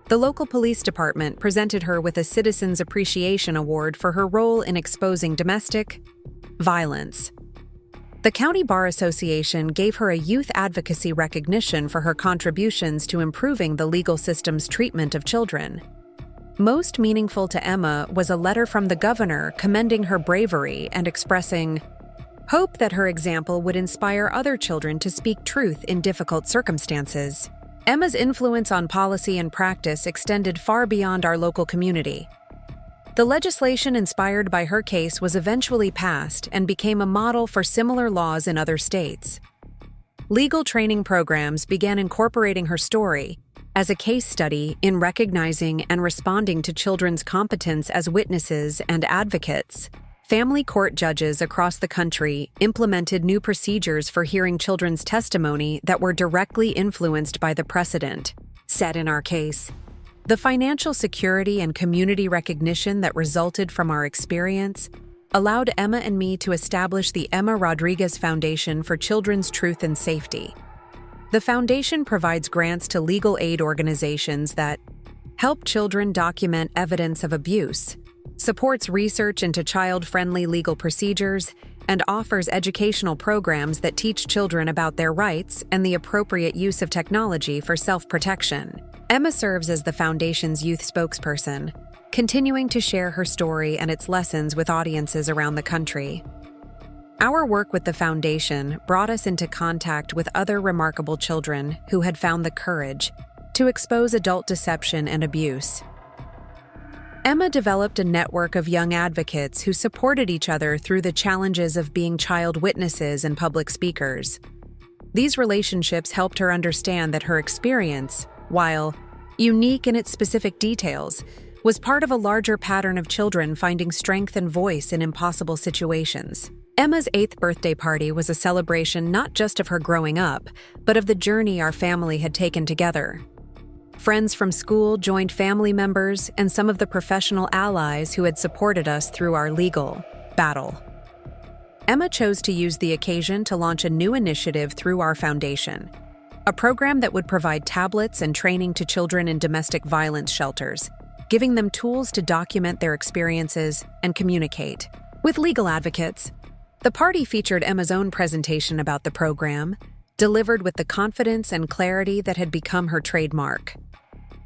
The local police department presented her with a Citizens Appreciation Award for her role in exposing domestic violence. The County Bar Association gave her a youth advocacy recognition for her contributions to improving the legal system's treatment of children. Most meaningful to Emma was a letter from the governor commending her bravery and expressing hope that her example would inspire other children to speak truth in difficult circumstances. Emma's influence on policy and practice extended far beyond our local community. The legislation inspired by her case was eventually passed and became a model for similar laws in other states. Legal training programs began incorporating her story as a case study in recognizing and responding to children's competence as witnesses and advocates. Family court judges across the country implemented new procedures for hearing children's testimony that were directly influenced by the precedent set in our case. The financial security and community recognition that resulted from our experience allowed Emma and me to establish the Emma Rodriguez Foundation for Children's Truth and Safety. The foundation provides grants to legal aid organizations that help children document evidence of abuse, supports research into child-friendly legal procedures, and offers educational programs that teach children about their rights and the appropriate use of technology for self-protection. Emma serves as the Foundation's youth spokesperson, continuing to share her story and its lessons with audiences around the country. Our work with the Foundation brought us into contact with other remarkable children who had found the courage to expose adult deception and abuse. Emma developed a network of young advocates who supported each other through the challenges of being child witnesses and public speakers. These relationships helped her understand that her experience, while unique in its specific details, was part of a larger pattern of children finding strength and voice in impossible situations. Emma's 8th birthday party was a celebration not just of her growing up, but of the journey our family had taken together. Friends from school joined family members and some of the professional allies who had supported us through our legal battle. Emma chose to use the occasion to launch a new initiative through our foundation, a program that would provide tablets and training to children in domestic violence shelters, giving them tools to document their experiences and communicate with legal advocates. The party featured Emma's own presentation about the program, delivered with the confidence and clarity that had become her trademark.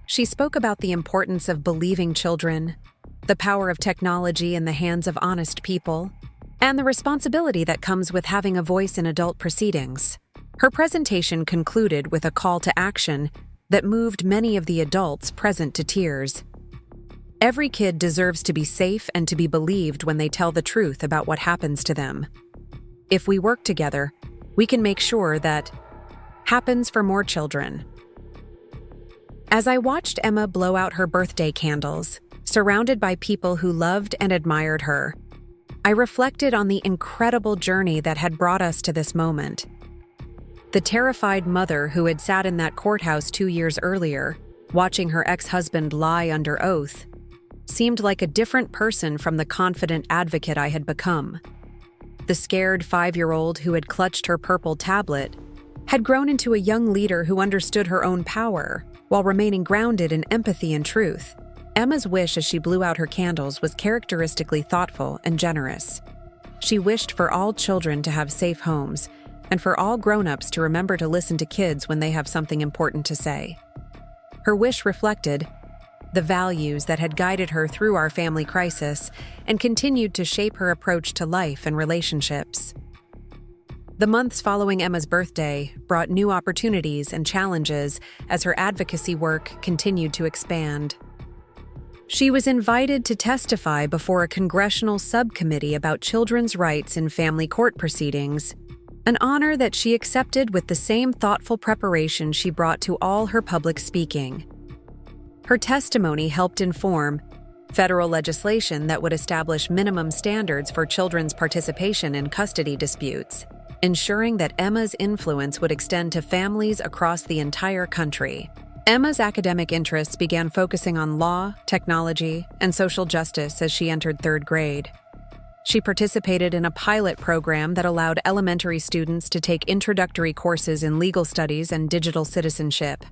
She spoke about the importance of believing children, the power of technology in the hands of honest people, and the responsibility that comes with having a voice in adult proceedings. Her presentation concluded with a call to action that moved many of the adults present to tears. Every kid deserves to be safe and to be believed when they tell the truth about what happens to them. If we work together, we can make sure that happens for more children. As I watched Emma blow out her birthday candles, surrounded by people who loved and admired her, I reflected on the incredible journey that had brought us to this moment. The terrified mother who had sat in that courthouse 2 years earlier, watching her ex-husband lie under oath, seemed like a different person from the confident advocate I had become. The scared 5-year-old who had clutched her purple tablet had grown into a young leader who understood her own power while remaining grounded in empathy and truth. Emma's wish as she blew out her candles was characteristically thoughtful and generous. She wished for all children to have safe homes and for all grown-ups to remember to listen to kids when they have something important to say. Her wish reflected the values that had guided her through our family crisis and continued to shape her approach to life and relationships. The months following Emma's birthday brought new opportunities and challenges as her advocacy work continued to expand. She was invited to testify before a congressional subcommittee about children's rights in family court proceedings, an honor that she accepted with the same thoughtful preparation she brought to all her public speaking. Her testimony helped inform federal legislation that would establish minimum standards for children's participation in custody disputes, ensuring that Emma's influence would extend to families across the entire country. Emma's academic interests began focusing on law, technology, and social justice as she entered 3rd grade. She participated in a pilot program that allowed elementary students to take introductory courses in legal studies and digital citizenship.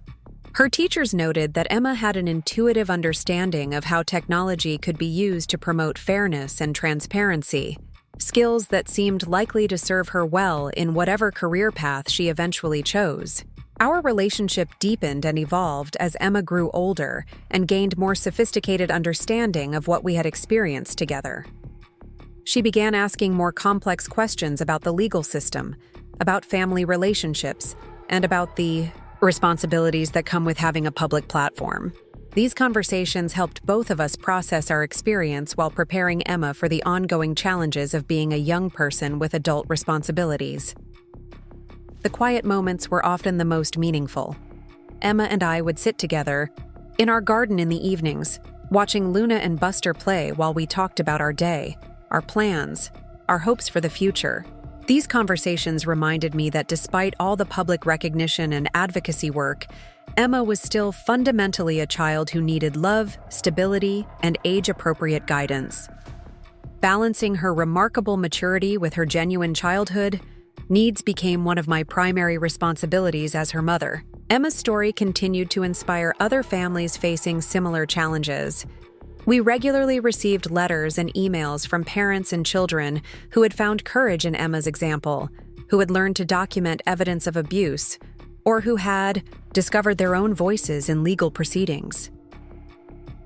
Her teachers noted that Emma had an intuitive understanding of how technology could be used to promote fairness and transparency, skills that seemed likely to serve her well in whatever career path she eventually chose. Our relationship deepened and evolved as Emma grew older and gained more sophisticated understanding of what we had experienced together. She began asking more complex questions about the legal system, about family relationships, and about the responsibilities that come with having a public platform. These conversations helped both of us process our experience while preparing Emma for the ongoing challenges of being a young person with adult responsibilities. The quiet moments were often the most meaningful. Emma and I would sit together in our garden in the evenings, watching Luna and Buster play while we talked about our day, our plans, our hopes for the future. These conversations reminded me that despite all the public recognition and advocacy work, Emma was still fundamentally a child who needed love, stability, and age-appropriate guidance. Balancing her remarkable maturity with her genuine childhood needs became one of my primary responsibilities as her mother. Emma's story continued to inspire other families facing similar challenges. We regularly received letters and emails from parents and children who had found courage in Emma's example, who had learned to document evidence of abuse, or who had discovered their own voices in legal proceedings.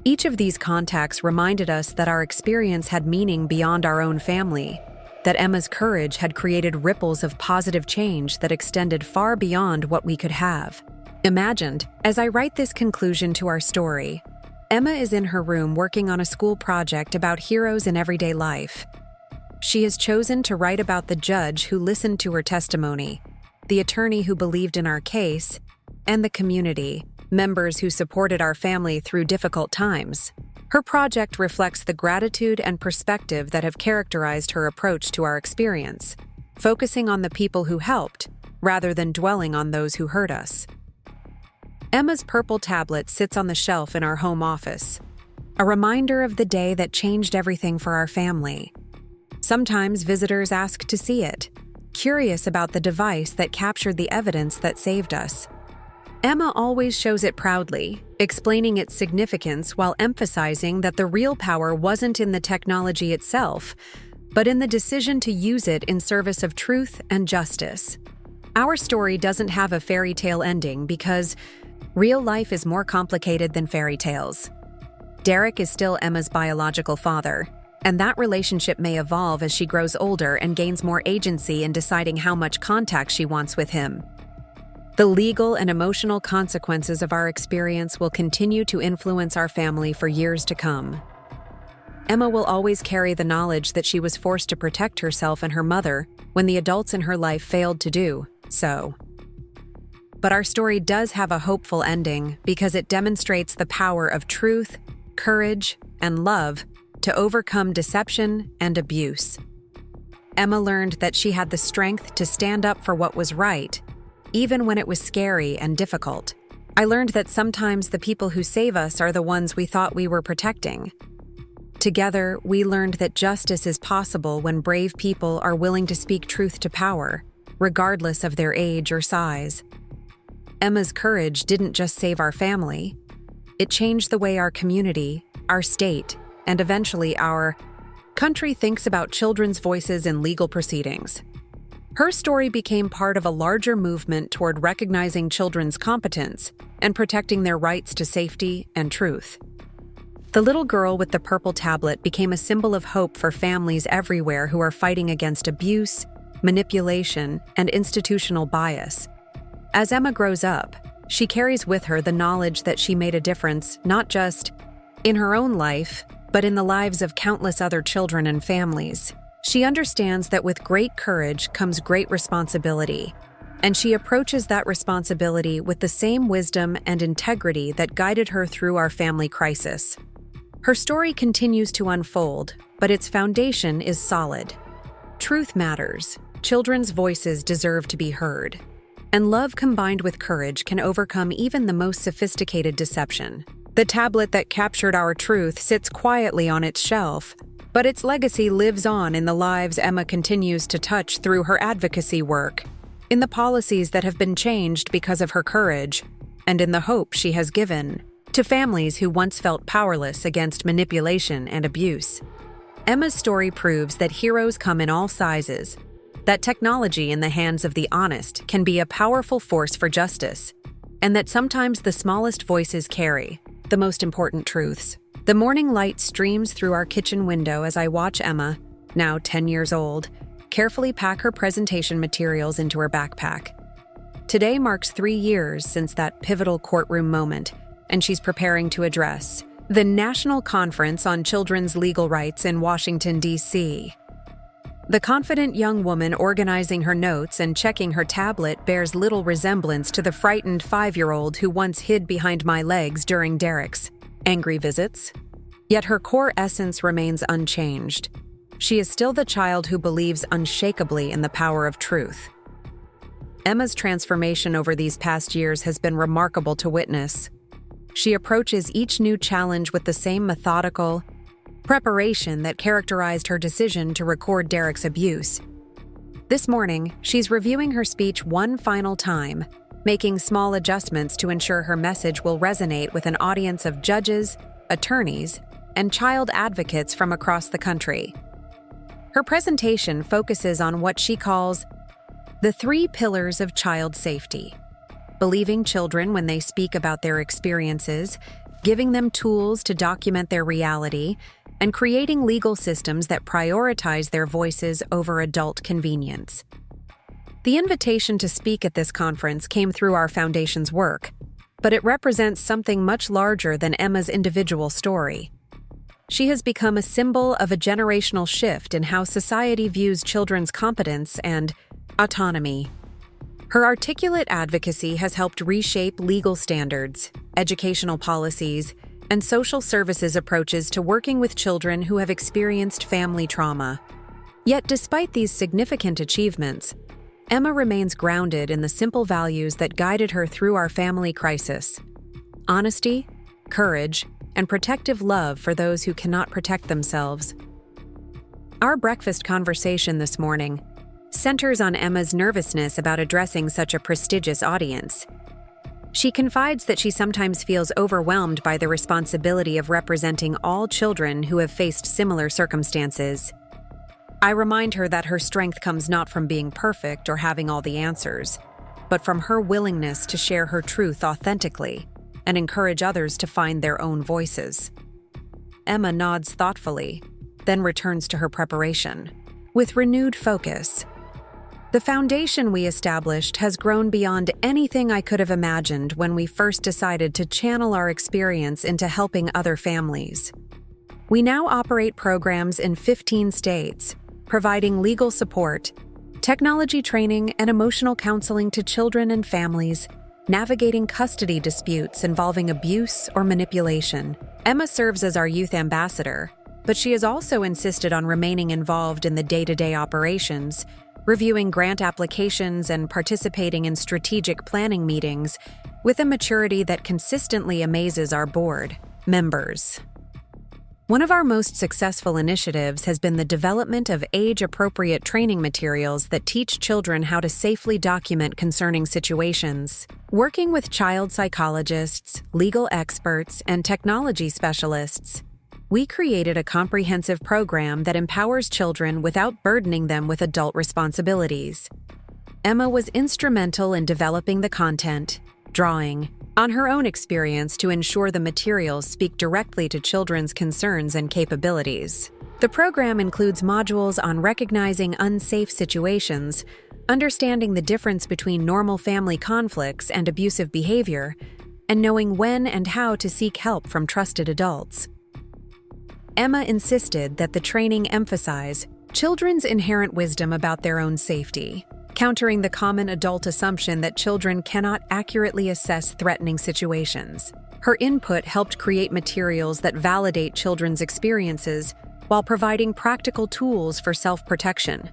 Each of these contacts reminded us that our experience had meaning beyond our own family, that Emma's courage had created ripples of positive change that extended far beyond what we could have imagined. As I write this conclusion to our story, Emma is in her room working on a school project about heroes in everyday life. She has chosen to write about the judge who listened to her testimony, the attorney who believed in our case, and the community, members who supported our family through difficult times. Her project reflects the gratitude and perspective that have characterized her approach to our experience, focusing on the people who helped, rather than dwelling on those who hurt us. Emma's purple tablet sits on the shelf in our home office, a reminder of the day that changed everything for our family. Sometimes visitors ask to see it, curious about the device that captured the evidence that saved us. Emma always shows it proudly, explaining its significance while emphasizing that the real power wasn't in the technology itself, but in the decision to use it in service of truth and justice. Our story doesn't have a fairy tale ending because real life is more complicated than fairy tales. Derek is still Emma's biological father, and that relationship may evolve as she grows older and gains more agency in deciding how much contact she wants with him. The legal and emotional consequences of our experience will continue to influence our family for years to come. Emma will always carry the knowledge that she was forced to protect herself and her mother when the adults in her life failed to do so. But our story does have a hopeful ending because it demonstrates the power of truth, courage, and love to overcome deception and abuse. Emma learned that she had the strength to stand up for what was right, even when it was scary and difficult. I learned that sometimes the people who save us are the ones we thought we were protecting. Together, we learned that justice is possible when brave people are willing to speak truth to power, regardless of their age or size. Emma's courage didn't just save our family. It changed the way our community, our state, and eventually our country thinks about children's voices in legal proceedings. Her story became part of a larger movement toward recognizing children's competence and protecting their rights to safety and truth. The little girl with the purple tablet became a symbol of hope for families everywhere who are fighting against abuse, manipulation, and institutional bias. As Emma grows up, she carries with her the knowledge that she made a difference not just in her own life, but in the lives of countless other children and families. She understands that with great courage comes great responsibility, and she approaches that responsibility with the same wisdom and integrity that guided her through our family crisis. Her story continues to unfold, but its foundation is solid. Truth matters. Children's voices deserve to be heard. And love combined with courage can overcome even the most sophisticated deception. The tablet that captured our truth sits quietly on its shelf, but its legacy lives on in the lives Emma continues to touch through her advocacy work, in the policies that have been changed because of her courage, and in the hope she has given to families who once felt powerless against manipulation and abuse. Emma's story proves that heroes come in all sizes, that technology in the hands of the honest can be a powerful force for justice, and that sometimes the smallest voices carry the most important truths. The morning light streams through our kitchen window as I watch Emma, now 10 years old, carefully pack her presentation materials into her backpack. Today marks 3 years since that pivotal courtroom moment, and she's preparing to address the National Conference on Children's Legal Rights in Washington, D.C. The confident young woman organizing her notes and checking her tablet bears little resemblance to the frightened 5-year-old who once hid behind my legs during Derek's angry visits. Yet her core essence remains unchanged. She is still the child who believes unshakably in the power of truth. Emma's transformation over these past years has been remarkable to witness. She approaches each new challenge with the same methodical preparation that characterized her decision to record Derek's abuse. This morning, she's reviewing her speech one final time, making small adjustments to ensure her message will resonate with an audience of judges, attorneys, and child advocates from across the country. Her presentation focuses on what she calls the 3 pillars of child safety: believing children when they speak about their experiences, giving them tools to document their reality, and creating legal systems that prioritize their voices over adult convenience. The invitation to speak at this conference came through our foundation's work, but it represents something much larger than Emma's individual story. She has become a symbol of a generational shift in how society views children's competence and autonomy. Her articulate advocacy has helped reshape legal standards, educational policies, and social services approaches to working with children who have experienced family trauma. Yet despite these significant achievements, Emma remains grounded in the simple values that guided her through our family crisis: honesty, courage, and protective love for those who cannot protect themselves. Our breakfast conversation this morning centers on Emma's nervousness about addressing such a prestigious audience. She confides that she sometimes feels overwhelmed by the responsibility of representing all children who have faced similar circumstances. I remind her that her strength comes not from being perfect or having all the answers, but from her willingness to share her truth authentically and encourage others to find their own voices. Emma nods thoughtfully, then returns to her preparation. With renewed focus, the foundation we established has grown beyond anything I could have imagined when we first decided to channel our experience into helping other families. We now operate programs in 15 states, providing legal support, technology training, and emotional counseling to children and families, navigating custody disputes involving abuse or manipulation. Emma serves as our youth ambassador, but she has also insisted on remaining involved in the day-to-day operations, reviewing grant applications and participating in strategic planning meetings with a maturity that consistently amazes our board members. One of our most successful initiatives has been the development of age-appropriate training materials that teach children how to safely document concerning situations. Working with child psychologists, legal experts, and technology specialists, we created a comprehensive program that empowers children without burdening them with adult responsibilities. Emma was instrumental in developing the content, drawing on her own experience to ensure the materials speak directly to children's concerns and capabilities. The program includes modules on recognizing unsafe situations, understanding the difference between normal family conflicts and abusive behavior, and knowing when and how to seek help from trusted adults. Emma insisted that the training emphasize children's inherent wisdom about their own safety, countering the common adult assumption that children cannot accurately assess threatening situations. Her input helped create materials that validate children's experiences while providing practical tools for self-protection.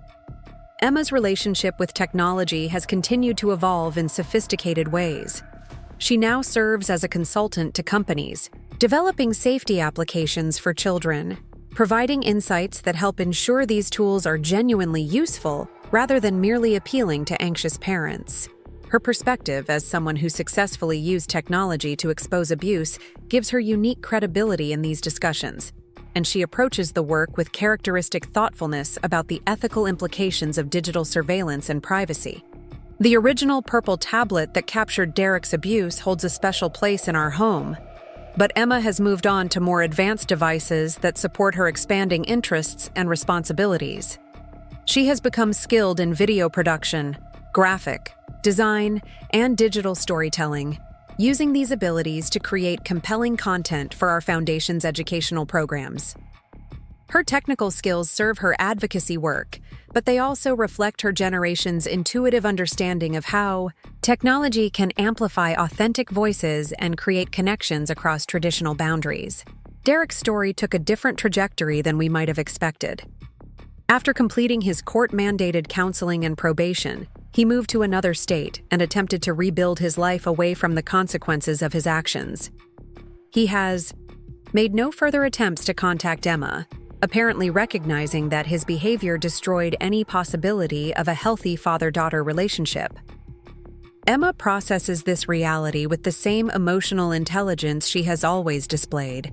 Emma's relationship with technology has continued to evolve in sophisticated ways. She now serves as a consultant to companies, developing safety applications for children, providing insights that help ensure these tools are genuinely useful rather than merely appealing to anxious parents. Her perspective as someone who successfully used technology to expose abuse gives her unique credibility in these discussions, and she approaches the work with characteristic thoughtfulness about the ethical implications of digital surveillance and privacy. The original purple tablet that captured Derek's abuse holds a special place in our home, but Emma has moved on to more advanced devices that support her expanding interests and responsibilities. She has become skilled in video production, graphic design, and digital storytelling, using these abilities to create compelling content for our Foundation's educational programs. Her technical skills serve her advocacy work, but they also reflect her generation's intuitive understanding of how technology can amplify authentic voices and create connections across traditional boundaries. Derek's story took a different trajectory than we might have expected. After completing his court-mandated counseling and probation, he moved to another state and attempted to rebuild his life away from the consequences of his actions. He has made no further attempts to contact Emma, apparently recognizing that his behavior destroyed any possibility of a healthy father-daughter relationship. Emma processes this reality with the same emotional intelligence she has always displayed,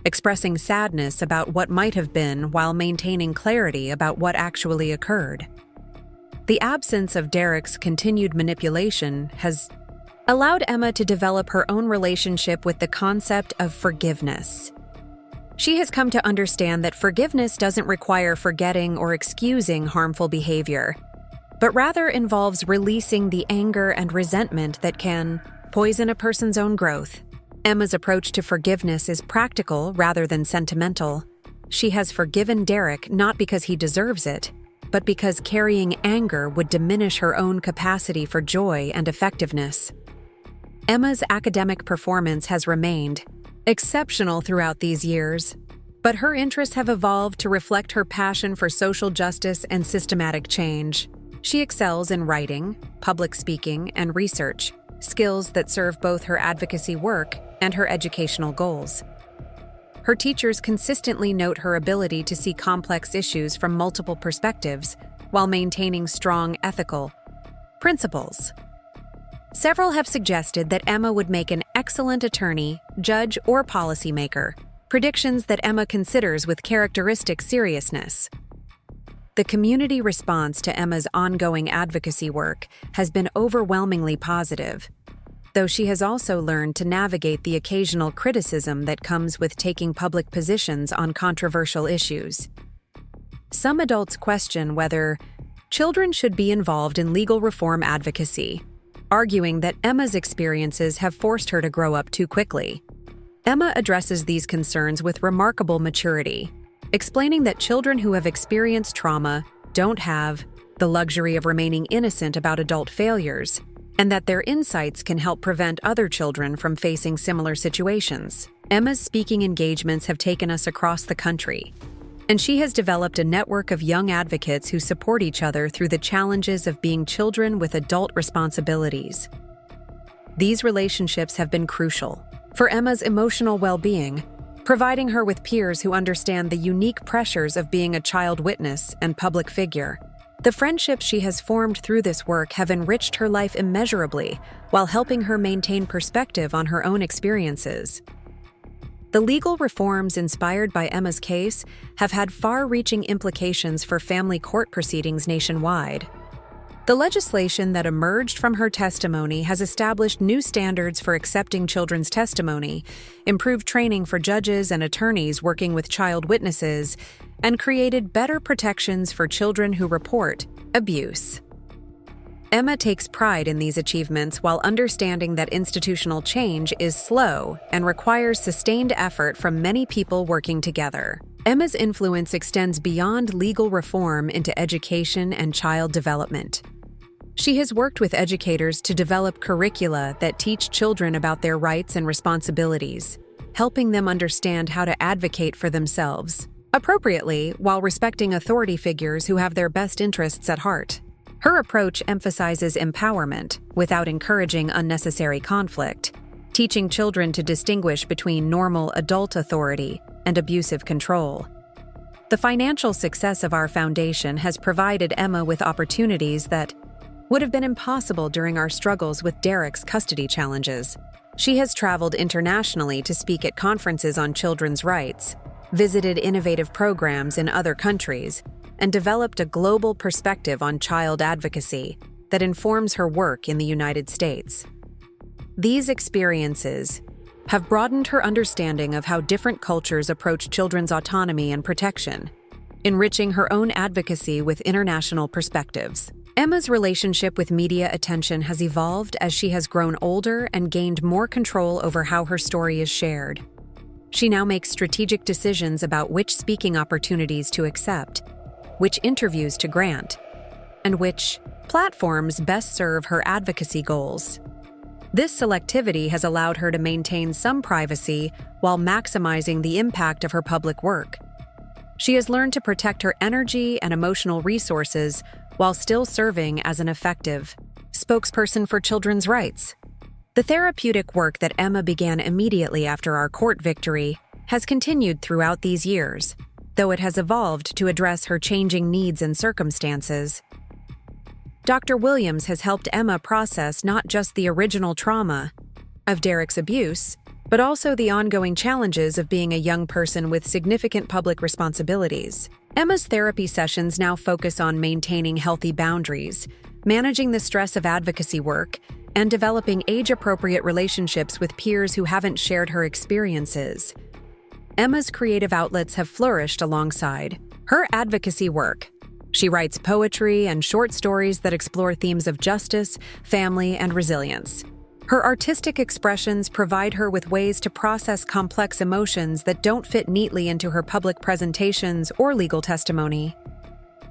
expressing sadness about what might have been while maintaining clarity about what actually occurred. The absence of Derek's continued manipulation has allowed Emma to develop her own relationship with the concept of forgiveness. She has come to understand that forgiveness doesn't require forgetting or excusing harmful behavior, but rather involves releasing the anger and resentment that can poison a person's own growth. Emma's approach to forgiveness is practical rather than sentimental. She has forgiven Derek not because he deserves it, but because carrying anger would diminish her own capacity for joy and effectiveness. Emma's academic performance has remained exceptional throughout these years, but her interests have evolved to reflect her passion for social justice and systematic change. She excels in writing, public speaking, and research, skills that serve both her advocacy work and her educational goals. Her teachers consistently note her ability to see complex issues from multiple perspectives while maintaining strong ethical principles. Several have suggested that Emma would make an excellent attorney, judge, or policymaker, predictions that Emma considers with characteristic seriousness. The community response to Emma's ongoing advocacy work has been overwhelmingly positive, though she has also learned to navigate the occasional criticism that comes with taking public positions on controversial issues. Some adults question whether children should be involved in legal reform advocacy, arguing that Emma's experiences have forced her to grow up too quickly. Emma addresses these concerns with remarkable maturity, explaining that children who have experienced trauma don't have the luxury of remaining innocent about adult failures, and that their insights can help prevent other children from facing similar situations. Emma's speaking engagements have taken us across the country, and she has developed a network of young advocates who support each other through the challenges of being children with adult responsibilities. These relationships have been crucial for Emma's emotional well-being, providing her with peers who understand the unique pressures of being a child witness and public figure. The friendships she has formed through this work have enriched her life immeasurably while helping her maintain perspective on her own experiences. The legal reforms inspired by Emma's case have had far-reaching implications for family court proceedings nationwide. The legislation that emerged from her testimony has established new standards for accepting children's testimony, improved training for judges and attorneys working with child witnesses, and created better protections for children who report abuse. Emma takes pride in these achievements while understanding that institutional change is slow and requires sustained effort from many people working together. Emma's influence extends beyond legal reform into education and child development. She has worked with educators to develop curricula that teach children about their rights and responsibilities, helping them understand how to advocate for themselves appropriately while respecting authority figures who have their best interests at heart. Her approach emphasizes empowerment without encouraging unnecessary conflict, teaching children to distinguish between normal adult authority and abusive control. The financial success of our foundation has provided Emma with opportunities that would have been impossible during our struggles with Derek's custody challenges. She has traveled internationally to speak at conferences on children's rights, visited innovative programs in other countries, and developed a global perspective on child advocacy that informs her work in the United States. These experiences have broadened her understanding of how different cultures approach children's autonomy and protection, enriching her own advocacy with international perspectives. Emma's relationship with media attention has evolved as she has grown older and gained more control over how her story is shared. She now makes strategic decisions about which speaking opportunities to accept, which interviews to grant, and which platforms best serve her advocacy goals. This selectivity has allowed her to maintain some privacy while maximizing the impact of her public work. She has learned to protect her energy and emotional resources while still serving as an effective spokesperson for children's rights. The therapeutic work that Emma began immediately after our court victory has continued throughout these years, though it has evolved to address her changing needs and circumstances. Dr. Williams has helped Emma process not just the original trauma of Derek's abuse, but also the ongoing challenges of being a young person with significant public responsibilities. Emma's therapy sessions now focus on maintaining healthy boundaries, managing the stress of advocacy work, and developing age-appropriate relationships with peers who haven't shared her experiences. Emma's creative outlets have flourished alongside her advocacy work. She writes poetry and short stories that explore themes of justice, family, and resilience. Her artistic expressions provide her with ways to process complex emotions that don't fit neatly into her public presentations or legal testimony.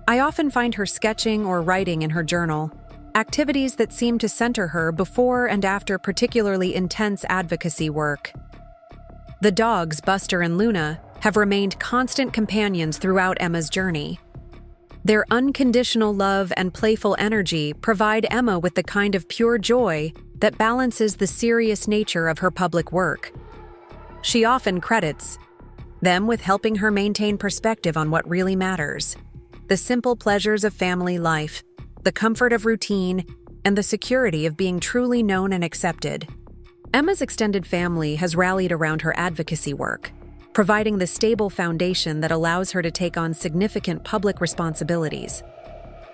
I often find her sketching or writing in her journal, activities that seem to center her before and after particularly intense advocacy work. The dogs, Buster and Luna, have remained constant companions throughout Emma's journey. Their unconditional love and playful energy provide Emma with the kind of pure joy that balances the serious nature of her public work. She often credits them with helping her maintain perspective on what really matters: the simple pleasures of family life, the comfort of routine, and the security of being truly known and accepted. Emma's extended family has rallied around her advocacy work, providing the stable foundation that allows her to take on significant public responsibilities.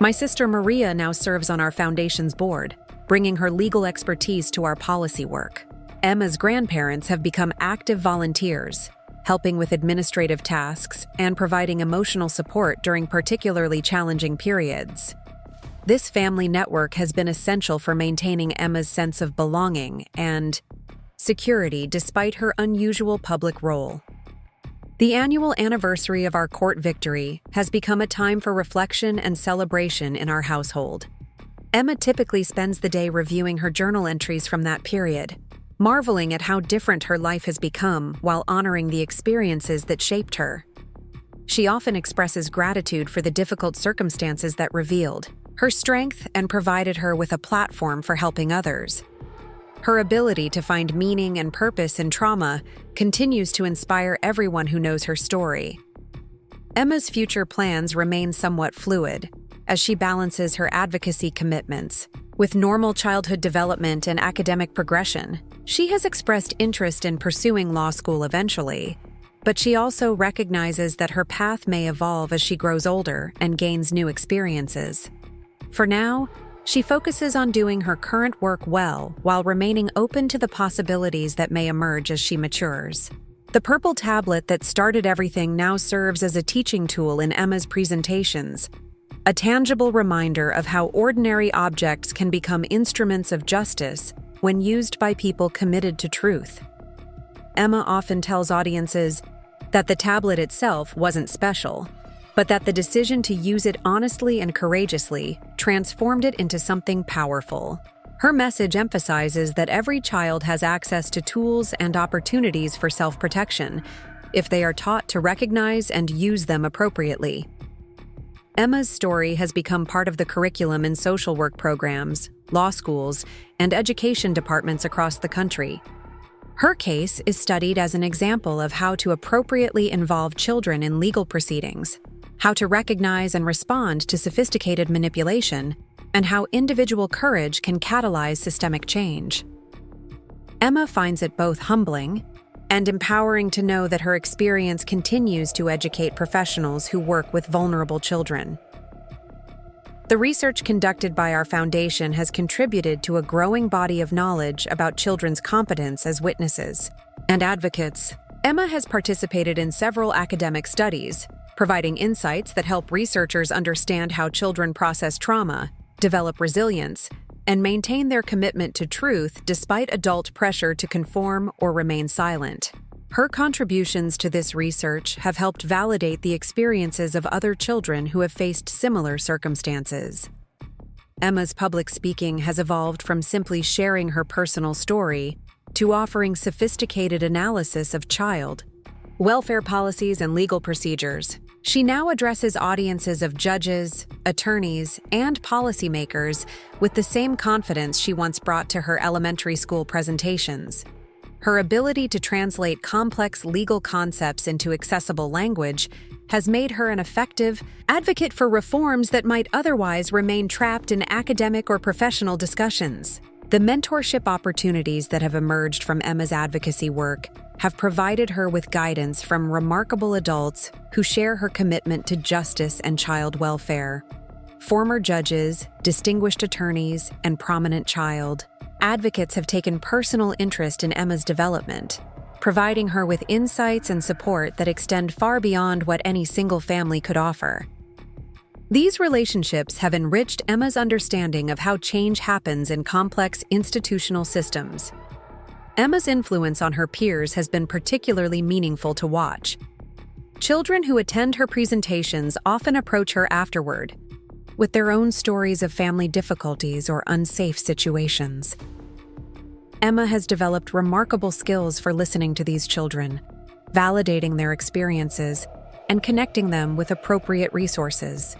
My sister Maria now serves on our foundation's board, bringing her legal expertise to our policy work. Emma's grandparents have become active volunteers, helping with administrative tasks and providing emotional support during particularly challenging periods. This family network has been essential for maintaining Emma's sense of belonging and security despite her unusual public role. The annual anniversary of our court victory has become a time for reflection and celebration in our household. Emma typically spends the day reviewing her journal entries from that period, marveling at how different her life has become while honoring the experiences that shaped her. She often expresses gratitude for the difficult circumstances that revealed her strength and provided her with a platform for helping others. Her ability to find meaning and purpose in trauma continues to inspire everyone who knows her story. Emma's future plans remain somewhat fluid, as she balances her advocacy commitments with normal childhood development and academic progression. She has expressed interest in pursuing law school eventually, but she also recognizes that her path may evolve as she grows older and gains new experiences. For now, she focuses on doing her current work well while remaining open to the possibilities that may emerge as she matures. The purple tablet that started everything now serves as a teaching tool in Emma's presentations, a tangible reminder of how ordinary objects can become instruments of justice when used by people committed to truth. Emma often tells audiences that the tablet itself wasn't special, but that the decision to use it honestly and courageously transformed it into something powerful. Her message emphasizes that every child has access to tools and opportunities for self-protection if they are taught to recognize and use them appropriately. Emma's story has become part of the curriculum in social work programs, law schools, and education departments across the country. Her case is studied as an example of how to appropriately involve children in legal proceedings, how to recognize and respond to sophisticated manipulation, and how individual courage can catalyze systemic change. Emma finds it both humbling and empowering to know that her experience continues to educate professionals who work with vulnerable children. The research conducted by our foundation has contributed to a growing body of knowledge about children's competence as witnesses and advocates. Emma has participated in several academic studies, providing insights that help researchers understand how children process trauma, develop resilience, and maintain their commitment to truth despite adult pressure to conform or remain silent. Her contributions to this research have helped validate the experiences of other children who have faced similar circumstances. Emma's public speaking has evolved from simply sharing her personal story to offering sophisticated analysis of child welfare policies and legal procedures. She now addresses audiences of judges, attorneys, and policymakers with the same confidence she once brought to her elementary school presentations. Her ability to translate complex legal concepts into accessible language has made her an effective advocate for reforms that might otherwise remain trapped in academic or professional discussions. The mentorship opportunities that have emerged from Emma's advocacy work have provided her with guidance from remarkable adults who share her commitment to justice and child welfare. Former judges, distinguished attorneys, and prominent child advocates have taken personal interest in Emma's development, providing her with insights and support that extend far beyond what any single family could offer. These relationships have enriched Emma's understanding of how change happens in complex institutional systems. Emma's influence on her peers has been particularly meaningful to watch. Children who attend her presentations often approach her afterward with their own stories of family difficulties or unsafe situations. Emma has developed remarkable skills for listening to these children, validating their experiences, and connecting them with appropriate resources.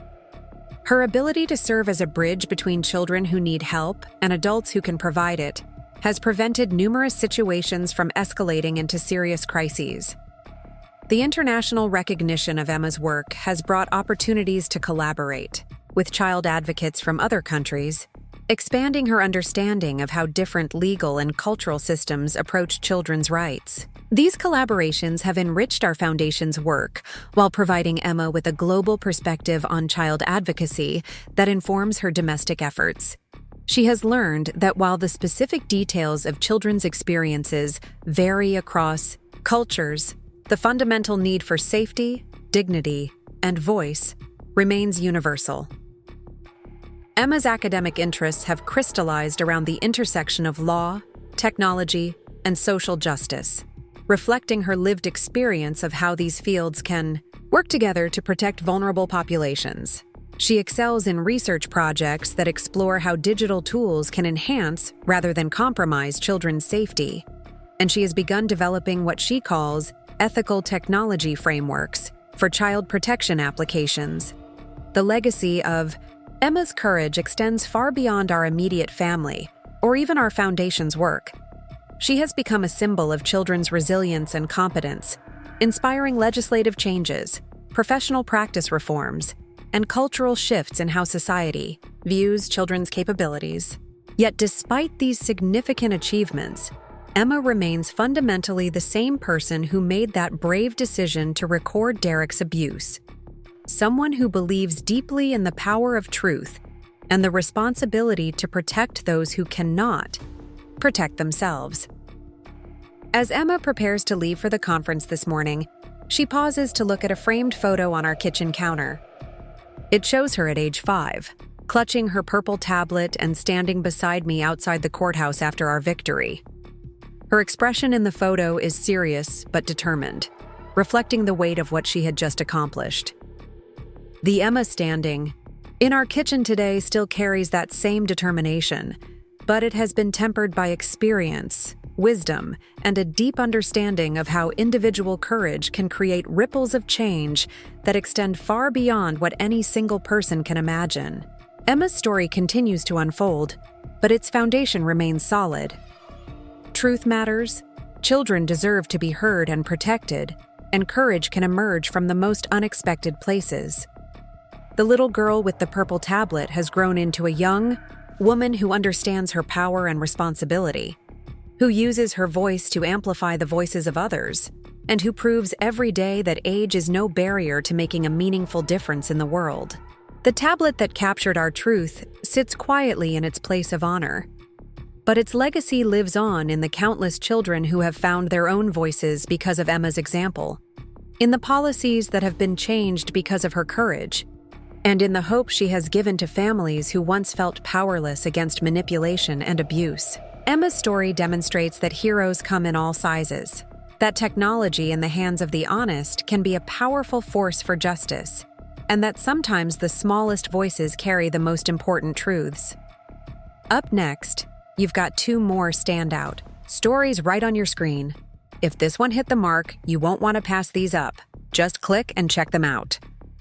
Her ability to serve as a bridge between children who need help and adults who can provide it has prevented numerous situations from escalating into serious crises. The international recognition of Emma's work has brought opportunities to collaborate with child advocates from other countries, expanding her understanding of how different legal and cultural systems approach children's rights. These collaborations have enriched our foundation's work while providing Emma with a global perspective on child advocacy that informs her domestic efforts. She has learned that while the specific details of children's experiences vary across cultures, the fundamental need for safety, dignity, and voice remains universal. Emma's academic interests have crystallized around the intersection of law, technology, and social justice, reflecting her lived experience of how these fields can work together to protect vulnerable populations. She excels in research projects that explore how digital tools can enhance rather than compromise children's safety, and she has begun developing what she calls ethical technology frameworks for child protection applications. The legacy of Emma's courage extends far beyond our immediate family or even our foundation's work. She has become a symbol of children's resilience and competence, inspiring legislative changes, professional practice reforms, and cultural shifts in how society views children's capabilities. Yet despite these significant achievements, Emma remains fundamentally the same person who made that brave decision to record Derek's abuse. Someone who believes deeply in the power of truth and the responsibility to protect those who cannot protect themselves. As Emma prepares to leave for the conference this morning, she pauses to look at a framed photo on our kitchen counter. It shows her at age 5, clutching her purple tablet and standing beside me outside the courthouse after our victory. Her expression in the photo is serious but determined, reflecting the weight of what she had just accomplished. The Emma standing in our kitchen today still carries that same determination, but it has been tempered by experience, wisdom, and a deep understanding of how individual courage can create ripples of change that extend far beyond what any single person can imagine. Emma's story continues to unfold, but its foundation remains solid. Truth matters, children deserve to be heard and protected, and courage can emerge from the most unexpected places. The little girl with the purple tablet has grown into a young woman who understands her power and responsibility, who uses her voice to amplify the voices of others, and who proves every day that age is no barrier to making a meaningful difference in the world. The tablet that captured our truth sits quietly in its place of honor, but its legacy lives on in the countless children who have found their own voices because of Emma's example, in the policies that have been changed because of her courage, and in the hope she has given to families who once felt powerless against manipulation and abuse. Emma's story demonstrates that heroes come in all sizes, that technology in the hands of the honest can be a powerful force for justice, and that sometimes the smallest voices carry the most important truths. Up next, you've got 2 more standout stories right on your screen. If this one hit the mark, you won't want to pass these up. Just click and check them out.